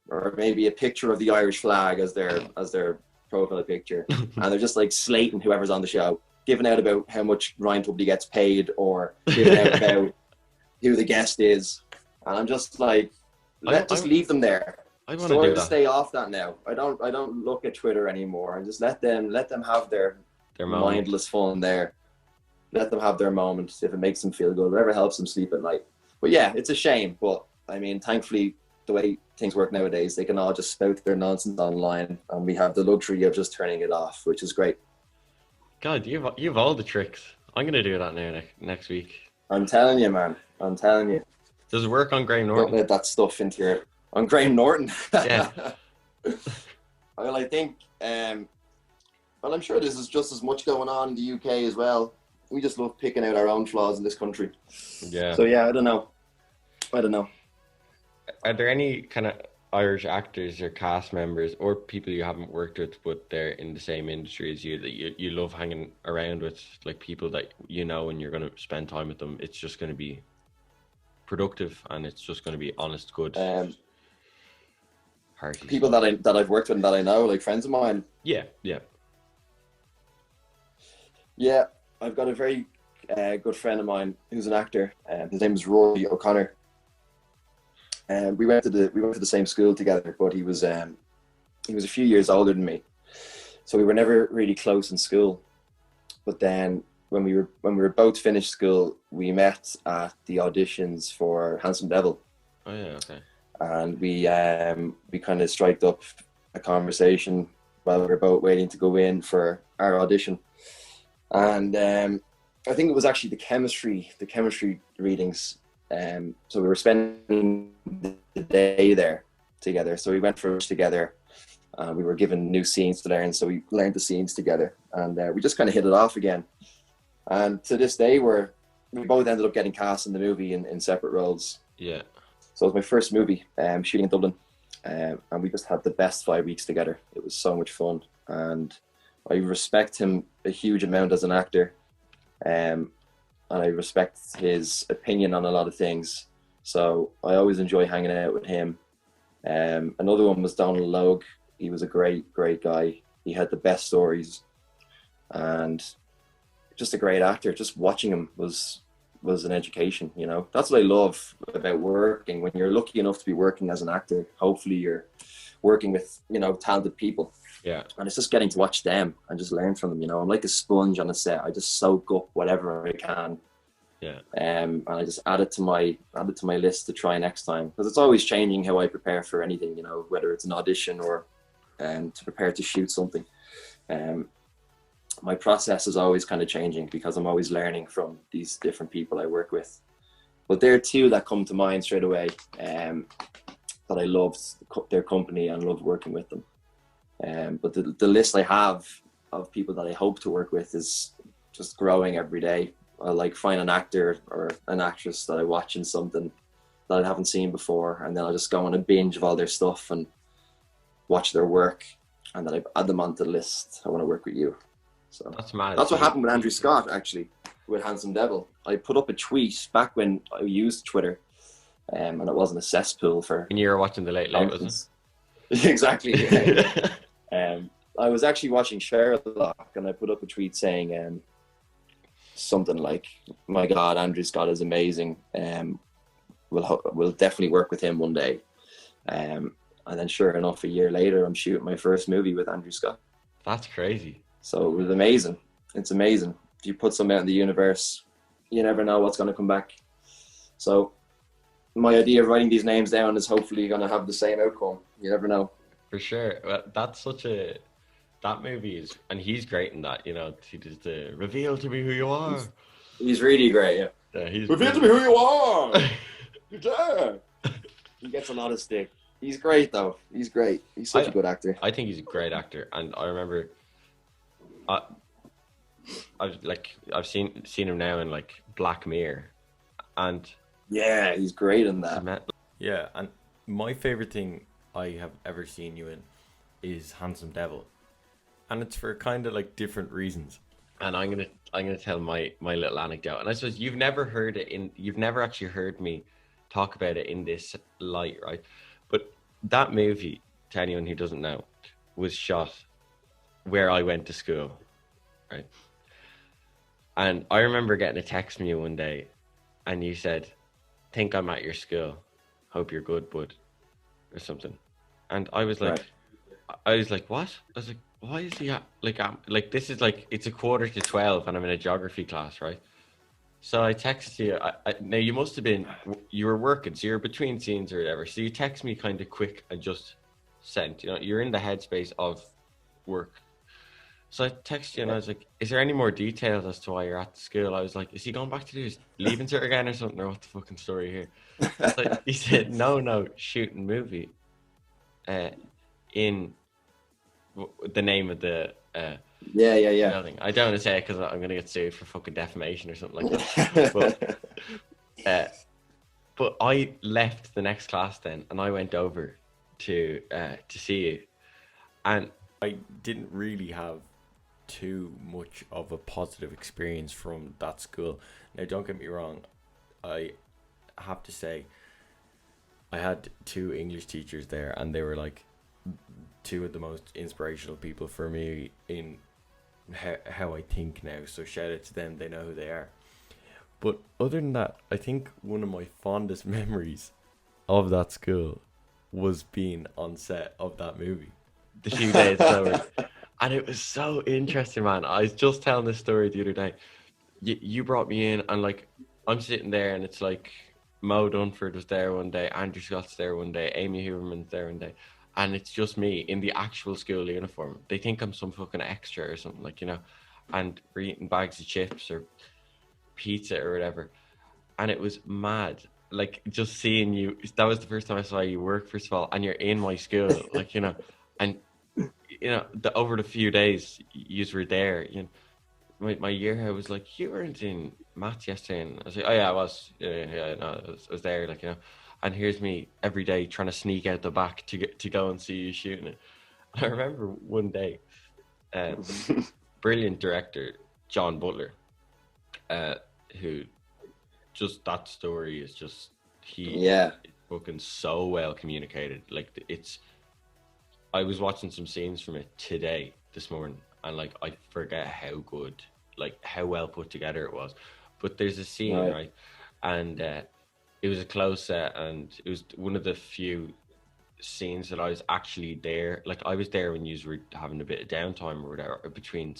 or maybe a picture of the Irish flag as their profile picture, and they're just like slating whoever's on the show, giving out about how much Ryan Tubley gets paid, or giving out about who the guest is, and I'm just like, just leave them there. I want to stay off that now. I don't look at Twitter anymore, and just let them have their mindless fun there. Let them have their moments if it makes them feel good, whatever helps them sleep at night. But yeah, it's a shame. But I mean, thankfully, the way things work nowadays, they can all just spout their nonsense online, and we have the luxury of just turning it off, which is great. God, you've all the tricks. I'm gonna do that now next week. I'm telling you, man. I'm telling you. Does it work on Graham Norton? Don't let that stuff into your... On Graham Norton? Yeah. Well, I think... well, I'm sure there's just as much going on in the UK as well. We just love picking out our own flaws in this country. Yeah. So yeah, I don't know. Are there any kind of Irish actors or cast members or people you haven't worked with but they're in the same industry as you that you love hanging around with, like people that you know and you're going to spend time with them, it's just going to be productive and it's just going to be honest, good parties? People that I've worked with and that I know, like friends of mine. Yeah. I've got a very good friend of mine who's an actor. His name is Rory O'Connor. And we went to the same school together, but he was a few years older than me, so we were never really close in school. But then when we were both finished school, we met at the auditions for Handsome Devil. Oh yeah, okay. And we kind of striked up a conversation while we were both waiting to go in for our audition. And I think it was actually the chemistry readings. So we were spending the day there together. So we went for lunch together. We were given new scenes to learn, so we learned the scenes together, and we just kind of hit it off again. And to this day, we both ended up getting cast in the movie in separate roles. Yeah. So it was my first movie, shooting in Dublin, and we just had the best 5 weeks together. It was so much fun, and I respect him a huge amount as an actor. And I respect his opinion on a lot of things. So I always enjoy hanging out with him. Another one was Donald Logue. He was a great, great guy. He had the best stories and just a great actor. Just watching him was an education, you know. That's what I love about working. When you're lucky enough to be working as an actor, hopefully you're working with, you know, talented people. Yeah. And it's just getting to watch them and just learn from them, you know. I'm like a sponge on a set. I just soak up whatever I can. Yeah. And I just add it to my list to try next time, because it's always changing how I prepare for anything, you know, whether it's an audition or to prepare to shoot something. My process is always kind of changing because I'm always learning from these different people I work with. But there are two that come to mind straight away, that I loved their company and loved working with them. But the list I have of people that I hope to work with is just growing every day. I like find an actor or an actress that I watch in something that I haven't seen before, and then I'll just go on a binge of all their stuff and watch their work. and then I add them onto the list. I want to work with you. So That's mad. That's what happened with Andrew Scott, actually, with Handsome Devil. I put up a tweet back when I used Twitter, and it wasn't a cesspool for. And you were watching the Late Late, wasn't it? Exactly. Yeah. I was actually watching Sherlock, and I put up a tweet saying something like, "My God, Andrew Scott is amazing. We'll definitely work with him one day." And then, sure enough, a year later, I'm shooting my first movie with Andrew Scott. That's crazy. So it was amazing. It's amazing. If you put something out in the universe, you never know what's going to come back. So my idea of writing these names down is hopefully going to have the same outcome. You never know. For sure. Well, that movie is, and he's great in that, you know, he does the reveal to me who you are. He's really great, yeah. Reveal to me who you are! Yeah. He gets a lot of stick. He's great, though. He's great. He's such a good actor. I think he's a great actor, and I remember, I've seen him now in like Black Mirror, and yeah, he's great in that. Yeah, and my favorite thing I have ever seen you in is Handsome Devil, and it's for kind of like different reasons. And I'm gonna tell my little anecdote, and I suppose you've never actually heard me talk about it in this light, right? But that movie, to anyone who doesn't know, was shot where I went to school, right? And I remember getting a text from you one day, and you said, "Think I'm at your school. Hope you're good, bud," or something. And I was like, what? I was like, why is he at, like this is like, it's 11:45 and I'm in a geography class, right? So I texted you. Now you must have been, you were working, so you're between scenes or whatever. So you text me kind of quick and just sent. You know, you're in the headspace of work. So I texted you and I was like, "Is there any more details as to why you're at the school?" I was like, "Is he going back to do his leaving cert again or something, or what the fucking story here?" So he said, "No, shooting movie." In the name of the yeah. building. I don't want to say it because I'm gonna get sued for fucking defamation or something like that. But I left the next class then, and I went over to see you, and I didn't really have too much of a positive experience from that school. Now, don't get me wrong, I have to say I had 2 English teachers there, and they were like 2 of the most inspirational people for me in how I think now. So shout out to them, they know who they are. But other than that, I think one of my fondest memories of that school was being on set of that movie. The few days over. And it was so interesting, man. I was just telling this story the other day. You brought me in, and like, I'm sitting there, and it's like Mo Dunford was there one day, Andrew Scott's there one day, Amy Huberman's there one day, and it's just me in the actual school uniform. They think I'm some fucking extra or something, like, you know, and we're eating bags of chips or pizza or whatever. And it was mad. Like, just seeing you, that was the first time I saw you work, first of all, and you're in my school, like, you know, and you know, over the few days you were there, you know, my year I was like, "You weren't in maths yesterday," and I was like, "Oh yeah, I was. Yeah, no, I was there," like, you know. And here's me every day trying to sneak out the back to go and see you shooting it. I remember one day, brilliant director John Butler, who just, that story is just, it's fucking so well communicated. Like, it's, I was watching some scenes from it this morning, and like, I forget how good, like how well put together it was. But there's a scene, right? And it was a close set, and it was one of the few scenes that I was actually there. Like, I was there when you were having a bit of downtime or whatever, or between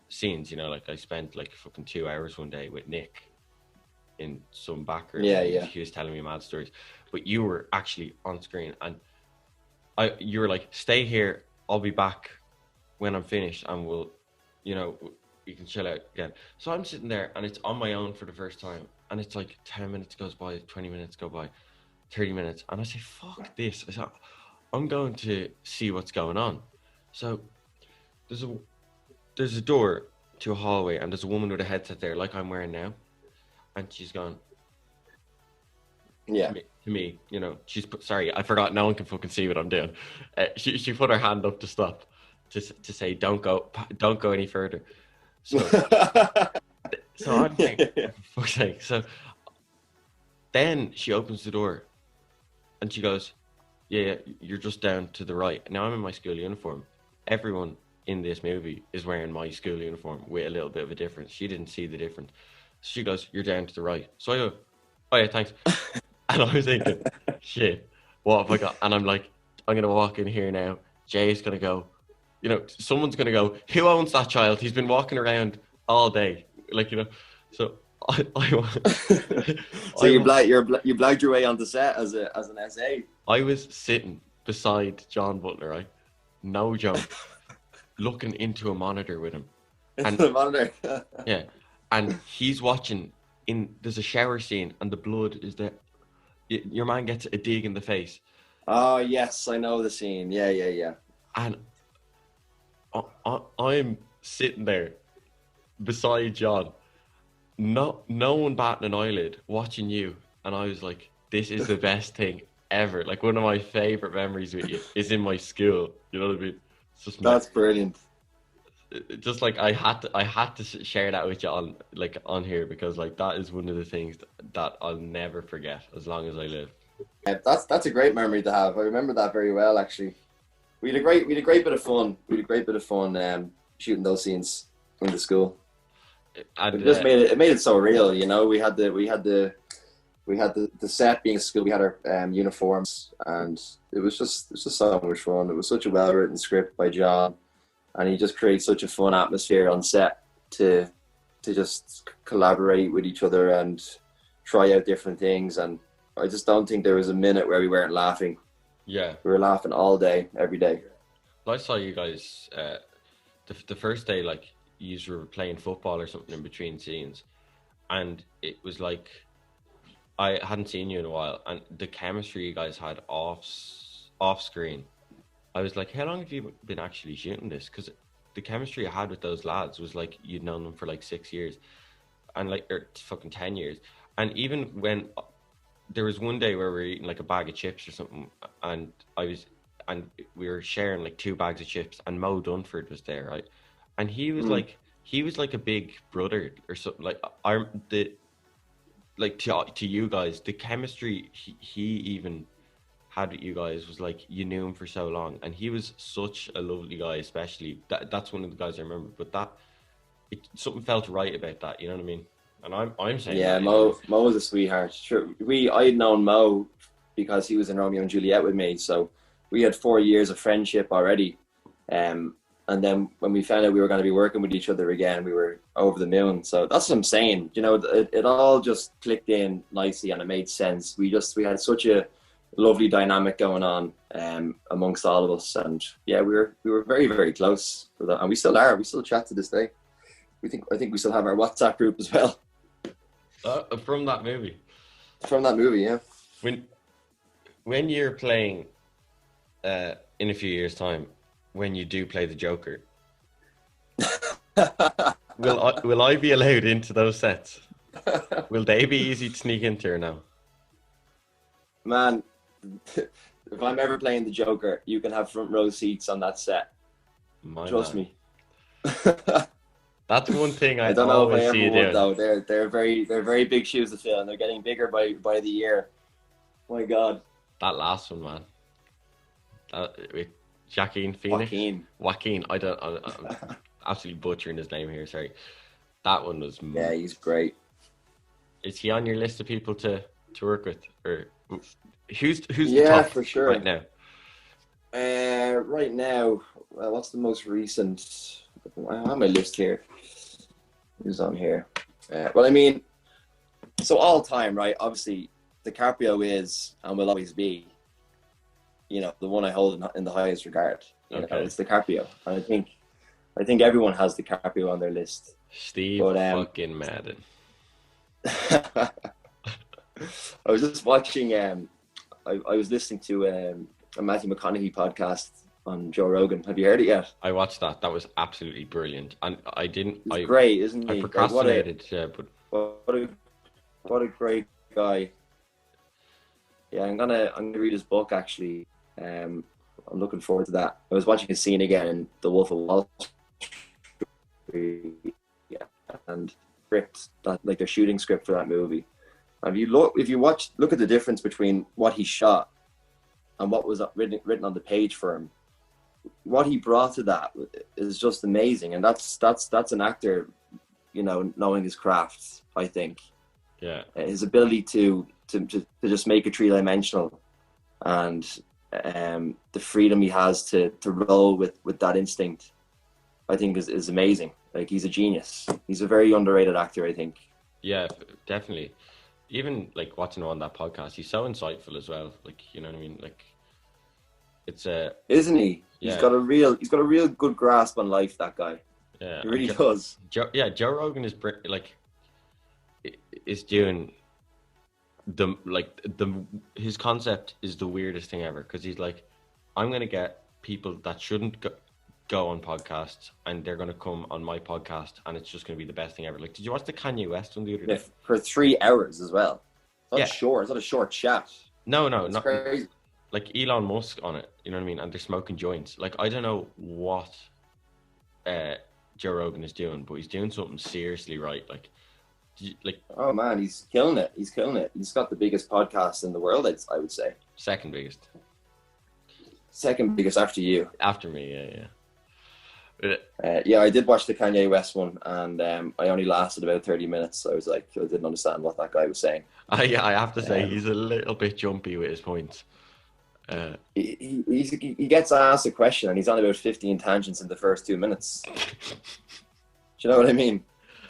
scenes, you know. Like, I spent like fucking 2 hours one day with Nick in some background. Yeah. He was telling me mad stories, but you were actually on screen, and you were like, "Stay here, I'll be back when I'm finished, and we'll, you know, you can chill out again." So I'm sitting there, and it's on my own for the first time, and it's like 10 minutes goes by, 20 minutes go by, 30 minutes, and I say, "Fuck this." I said, "I'm going to see what's going on." So there's a door to a hallway, and there's a woman with a headset there, like I'm wearing now, and she's gone, "Yeah, to me, sorry, I forgot. No one can fucking see what I'm doing. She put her hand up to stop, to say, don't go any further. So I'm thinking, for fuck's sake. So then she opens the door, and she goes, "Yeah, you're just down to the right." Now I'm in my school uniform. Everyone in this movie is wearing my school uniform with a little bit of a difference. She didn't see the difference. She goes, "You're down to the right." So I go, "Oh yeah, thanks." And I was thinking, shit, what have I got? And I'm like, I'm going to walk in here now. Jay's going to go, someone's going to go, who owns that child? He's been walking around all day. So So you blagged your way onto set as an SA. I was sitting beside John Butler, right? No joke. Looking into a monitor with him. And the monitor. Yeah. And he's watching there's a shower scene and the blood is there. Your man gets a dig in the face. Oh, yes, I know the scene. Yeah. And I'm sitting there beside John, no one batting an eyelid, watching you. And I was like, this is the best thing ever. Like, one of my favourite memories with you is in my school. You know what I mean? That's brilliant. Just like I had to share that with you on here, because like that is one of the things that I'll never forget as long as I live. Yeah, that's a great memory to have. I remember that very well, actually. We had a great bit of fun. Shooting those scenes in the school. And it just made it so real, We had the set being a school. We had our uniforms, and it was just so much fun. It was such a well written script by John. And he just creates such a fun atmosphere on set to just collaborate with each other and try out different things. And I just don't think there was a minute where we weren't laughing. Yeah. We were laughing all day, every day. I saw you guys the first day, like, you were playing football or something in between scenes. And it was like, I hadn't seen you in a while. And the chemistry you guys had off screen, I was like, how long have you been actually shooting this? Because the chemistry I had with those lads was like, you'd known them for like 6 years or fucking 10 years. And even when there was one day where we were eating like a bag of chips or something, and we were sharing like 2 bags of chips, and Mo Dunford was there, right? And he was like a big brother or something. Like to you guys, the chemistry he even had with you guys was like, you knew him for so long, and he was such a lovely guy. Especially that's one of the guys I remember. But something felt right about that. You know what I mean? And I'm saying, yeah, Mo was a sweetheart. Sure, I had known Mo because he was in Romeo and Juliet with me, so we had 4 years of friendship already. And then when we found out we were going to be working with each other again, we were over the moon. So that's what I'm saying. It all just clicked in nicely, and it made sense. We had such a lovely dynamic going on amongst all of us, and yeah, we were very, very close for that, and we still are. We still chat to this day. I think we still have our WhatsApp group as well. From that movie. From that movie, yeah. When you're playing in a few years' time, when you do play the Joker, will I be allowed into those sets? Will they be easy to sneak into or no? Man, if I'm ever playing the Joker, you can have front row seats on that set. Trust me. That's one thing I don't know always if I see ever you would, doing. though. They're very big shoes to fill, and they're getting bigger by the year. My God. That last one, man. With Joaquin Phoenix. Joaquin. I'm absolutely butchering his name here. Sorry. That one was. Yeah, he's great. Is he on your list of people to work with, or who's the yeah, top for sure right now? Right now, what's the most recent? I have my list here. Who's on here? Well, I mean, so all time, right? Obviously, DiCaprio is and will always be, the one I hold in the highest regard. It's DiCaprio, and I think everyone has DiCaprio on their list. Steve fucking Madden. I was just watching. I was listening to a Matthew McConaughey podcast on Joe Rogan. Have you heard it yet? I watched that. That was absolutely brilliant, and I didn't. It's great, isn't he? I procrastinated, what a great guy. Yeah, I'm gonna read his book actually. I'm looking forward to that. I was watching a scene again in The Wolf of Wall Street, yeah, and script that, like, their shooting script for that movie. And if you look at the difference between what he shot and what was written on the page for him. What he brought to that is just amazing, and that's an actor, you know, knowing his craft. I think, Yeah, his ability to just make it three-dimensional, and the freedom he has to roll with that instinct, I think is amazing. Like, he's a genius. He's a very underrated actor, I think. yeah, definitely. Even like watching him on that podcast, he's so insightful as well. Like, you know what I mean? Like, it's Isn't he? Yeah. He's got a real good grasp on life. That guy. yeah, He really does. Joe Rogan is doing his concept is the weirdest thing ever, because he's like, I'm gonna get people that shouldn't go on podcasts, and they're gonna come on my podcast, and it's just gonna be the best thing ever. Like, did you watch the Kanye West one the other day? Yeah, for 3 hours as well. It's not Yeah. short. It's not a short chat. No, It's not crazy. like Elon Musk on it. You know what I mean? And they're smoking joints. Like, I don't know what Joe Rogan is doing, but he's doing something seriously right. Like Oh man, he's killing it. He's killing it. He's got the biggest podcast in the world, I would say. second biggest Second biggest after you. after me. Yeah. Yeah, I did watch the Kanye West one, and I only lasted about 30 minutes. I was like, I didn't understand what that guy was saying. I have to say, he's a little bit jumpy with his points. He gets asked a question, and he's on about 15 tangents in the first 2 minutes. Do you know what I mean?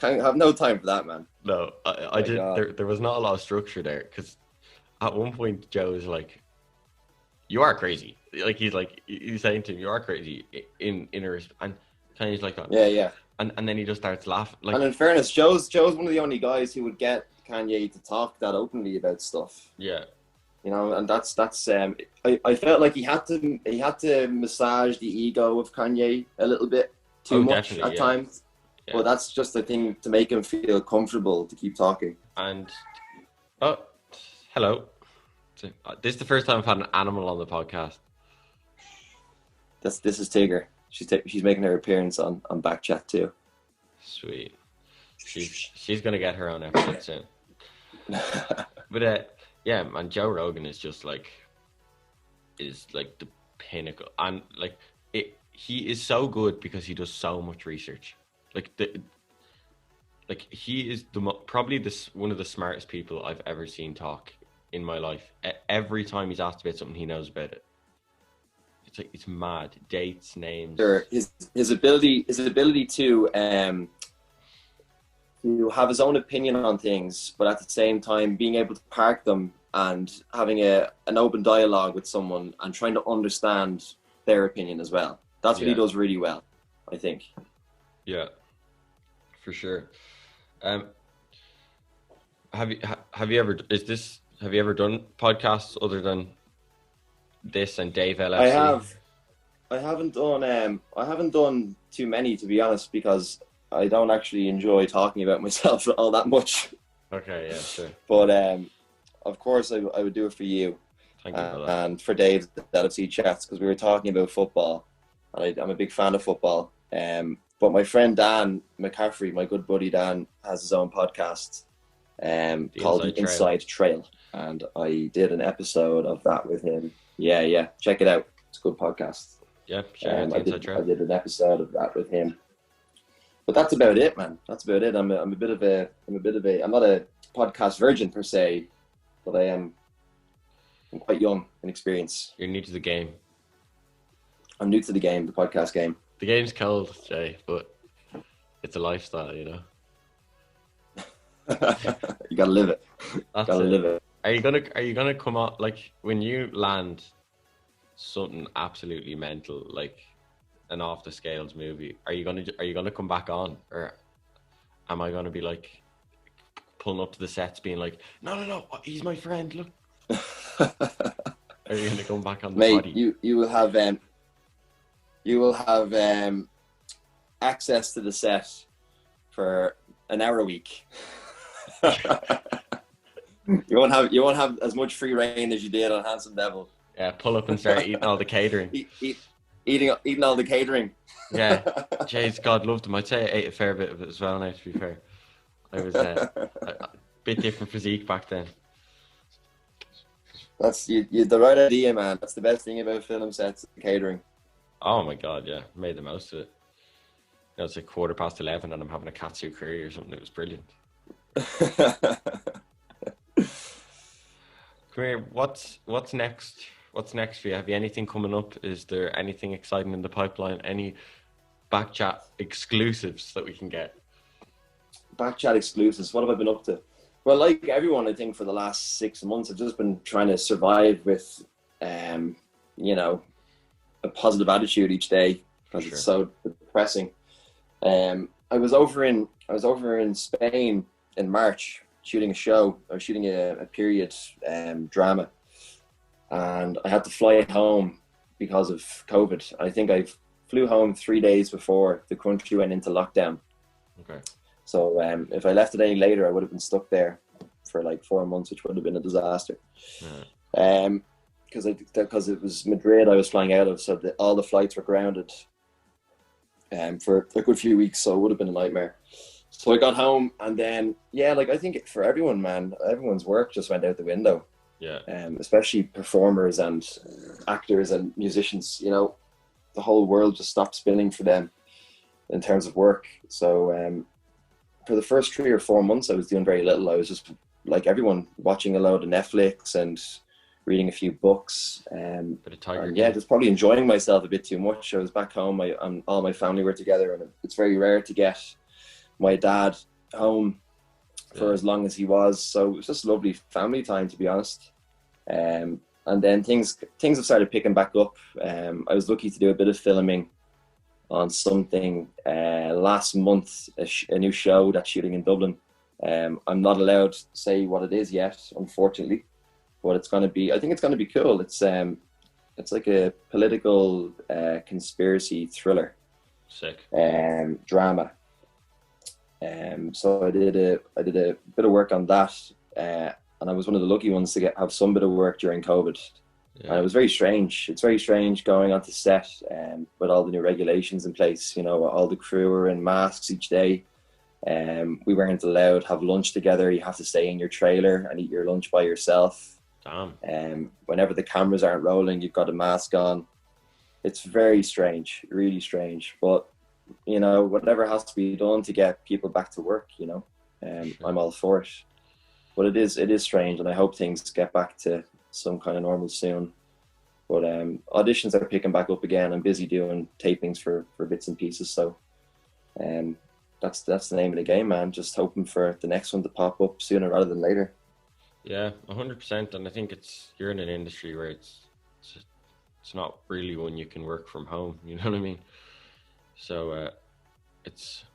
I have no time for that, man. No, I did. God. There was not a lot of structure there, because at one point Joe is like, "You are crazy." Like, he's saying to him, "You are crazy," and Kanye's like, Yeah. and then he just starts laughing. Like, And in fairness, Joe's one of the only guys who would get Kanye to talk that openly about stuff. yeah, You know, and that's I felt like he had to massage the ego of Kanye a little bit too much at times. Yeah. But that's just a thing to make him feel comfortable to keep talking. And hello. This is the first time I've had an animal on the podcast. This is Tigger. She's making her appearance on Backchat too. Sweet. She's gonna get her own episode soon. But yeah, man, Joe Rogan is like the pinnacle, and like he is so good because he does so much research. He is probably one of the smartest people I've ever seen talk in my life. Every time he's asked about something, he knows about it. It's mad. Dates, names. Sure. His ability to have his own opinion on things, but at the same time being able to park them and having an open dialogue with someone and trying to understand their opinion as well. That's what he does really well, I think. Yeah, for sure. Have you ever done podcasts other than this and Dave LFC? I haven't done too many, to be honest, because I don't actually enjoy talking about myself all that much. Okay, yeah, sure. But of course I would do it for you. Thank you for that. And for Dave's LFC chats, because we were talking about football, and I'm a big fan of football. But my friend Dan McCaffrey, my good buddy Dan, has his own podcast called The Inside Trail, and I did an episode of that with him. Yeah, check it out. It's a good podcast. Yeah, sure. I did an episode of that with him. But that's about it, man. That's about it. I'm not a podcast virgin per se, but I'm quite young in experience. You're new to the game. I'm new to the game, the podcast game. The game's cold, Jay, but it's a lifestyle, you know. You gotta live it. Live it. Are you gonna come out, like, when you land something absolutely mental, like an off the scales movie? Are you gonna come back on, or am I gonna be like pulling up to the sets, being like, no, he's my friend, look? Are you gonna come back on the body? Mate, you will have access to the set for an hour a week. You won't have as much free reign as you did on Handsome Devil. Yeah, pull up and start eating all the catering. Eating all the catering. Yeah, Jay's God loved him. I'd say I ate a fair bit of it as well. Now, to be fair, I was a bit different physique back then. That's you the right idea, man. That's the best thing about film sets, the catering. Oh my God, yeah, made the most of it. You know, it's like 11:15 and I'm having a katsu curry or something. It was brilliant. Come here. What's next? What's next for you? Have you anything coming up? Is there anything exciting in the pipeline? Any Backchat exclusives that we can get? Backchat exclusives. What have I been up to? Well, like everyone, I think for the last 6 months, I've just been trying to survive with, you know, a positive attitude each day because it's so depressing. I was over in Spain in March shooting a show. I was shooting a period drama, and I had to fly home because of COVID. I think I flew home 3 days before the country went into lockdown. Okay. So if I left it any later, I would have been stuck there for like 4 months, which would have been a disaster. Yeah. Because it was Madrid I was flying out of, so all the flights were grounded for a good few weeks, so it would have been a nightmare. So I got home, and then I think for everyone, man, everyone's work just went out the window. Yeah. Especially performers and actors and musicians. You know, the whole world just stopped spinning for them in terms of work. So for the first 3 or 4 months, I was doing very little. I was just like everyone, watching a load of Netflix and reading a few books. Bit of Tiger. Just probably enjoying myself a bit too much. I was back home. All my family were together, and it's very rare to get my dad home for as long as he was. So it was just lovely family time, to be honest. And then things have started picking back up. I was lucky to do a bit of filming on something last month, a new show that's shooting in Dublin. I'm not allowed to say what it is yet, unfortunately, but it's going to be, I think it's going to be cool. It's like a political conspiracy thriller. Sick. Drama. So I did a bit of work on that, and I was one of the lucky ones to have some bit of work during COVID. Yeah. And it was very strange. It's very strange going onto set with all the new regulations in place. You know, all the crew are in masks each day. We weren't allowed to have lunch together. You have to stay in your trailer and eat your lunch by yourself. Damn. Whenever the cameras aren't rolling, you've got a mask on. It's very strange, really strange. But, you know, whatever has to be done to get people back to work, you know, I'm all for it. But it is strange, and I hope things get back to some kind of normal soon. But auditions are picking back up again. I'm busy doing tapings for bits and pieces. So that's the name of the game, man. Just hoping for the next one to pop up sooner rather than later. Yeah, 100%. And I think you're in an industry where it's not really one you can work from home. You know what I mean? So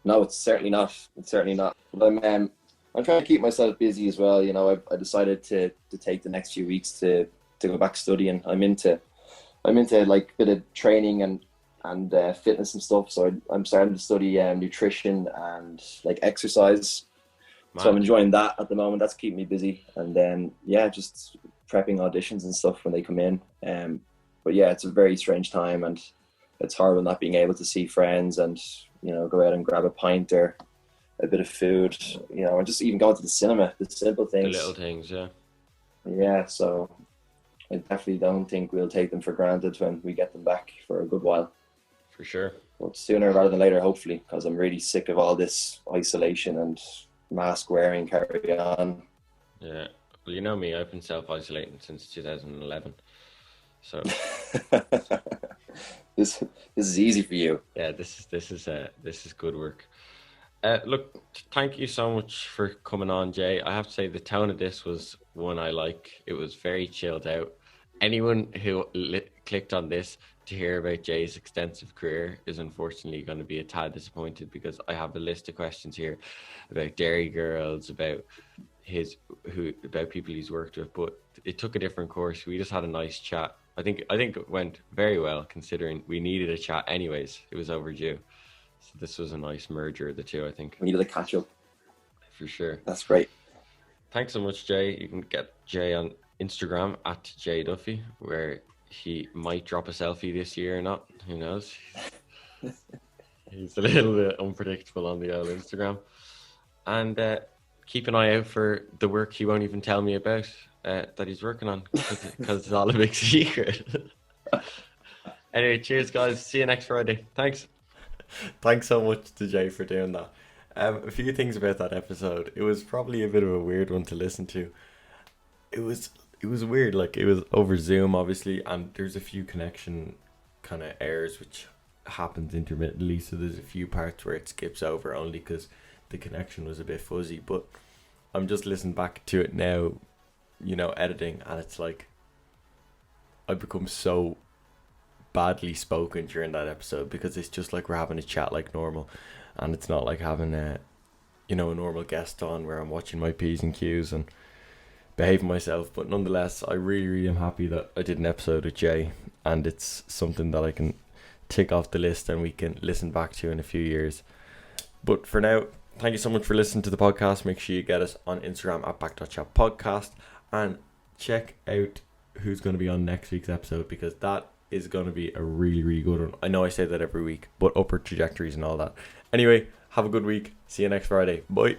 No, it's certainly not. It's certainly not. But I'm trying to keep myself busy as well. You know, I decided to take the next few weeks to go back studying. I'm into like a bit of training and fitness and stuff. So I'm starting to study nutrition and like exercise. Man. So I'm enjoying that at the moment. That's keeping me busy. And then just prepping auditions and stuff when they come in. But yeah, it's a very strange time, and it's horrible not being able to see friends and, you know, go out and grab a pint or a bit of food, you know, and just even going to the cinema, the simple things. The little things, yeah. Yeah, so I definitely don't think we'll take them for granted when we get them back for a good while. For sure. But sooner rather than later, hopefully, because I'm really sick of all this isolation and mask wearing, carry on. Yeah. Well, you know me, I've been self-isolating since 2011. So this is easy for you. Yeah, this is good work. Look, thank you so much for coming on, Jay. I have to say the tone of this was one I like. It was very chilled out. Anyone who clicked on this to hear about Jay's extensive career is unfortunately going to be a tad disappointed, because I have a list of questions here about Derry Girls, about people he's worked with, but it took a different course. We just had a nice chat. I think it went very well, considering we needed a chat anyways. It was overdue. So this was a nice merger of the two, I think. We needed a catch up. For sure. That's great. thanks so much, Jay. You can get Jay on Instagram at Jay Duffy, where he might drop a selfie this year or not. Who knows? He's a little bit unpredictable on the old Instagram. And keep an eye out for the work he won't even tell me about that he's working on, because it's all a big secret. Anyway, cheers, guys. See you next Friday. Thanks. Thanks so much to Jay for doing that. A few things about that episode. It was probably a bit of a weird one to listen to. It was weird. Like, it was over Zoom, obviously, and there's a few connection kind of errors which happens intermittently. So there's a few parts where it skips over only because the connection was a bit fuzzy. But I'm just listening back to it now, editing, and it's like I become so badly spoken during that episode because it's just like we're having a chat like normal, and it's not like having a normal guest on where I'm watching my P's and Q's and behaving myself. But nonetheless, I really, really am happy that I did an episode with Jay, and it's something that I can tick off the list and we can listen back to in a few years. But for now, thank you so much for listening to the podcast. Make sure you get us on Instagram at back.chatpodcast, and check out who's going to be on next week's episode, because that is going to be a really, really good one. I know I say that every week, but upward trajectories and all that. Anyway, have a good week. See you next Friday. Bye.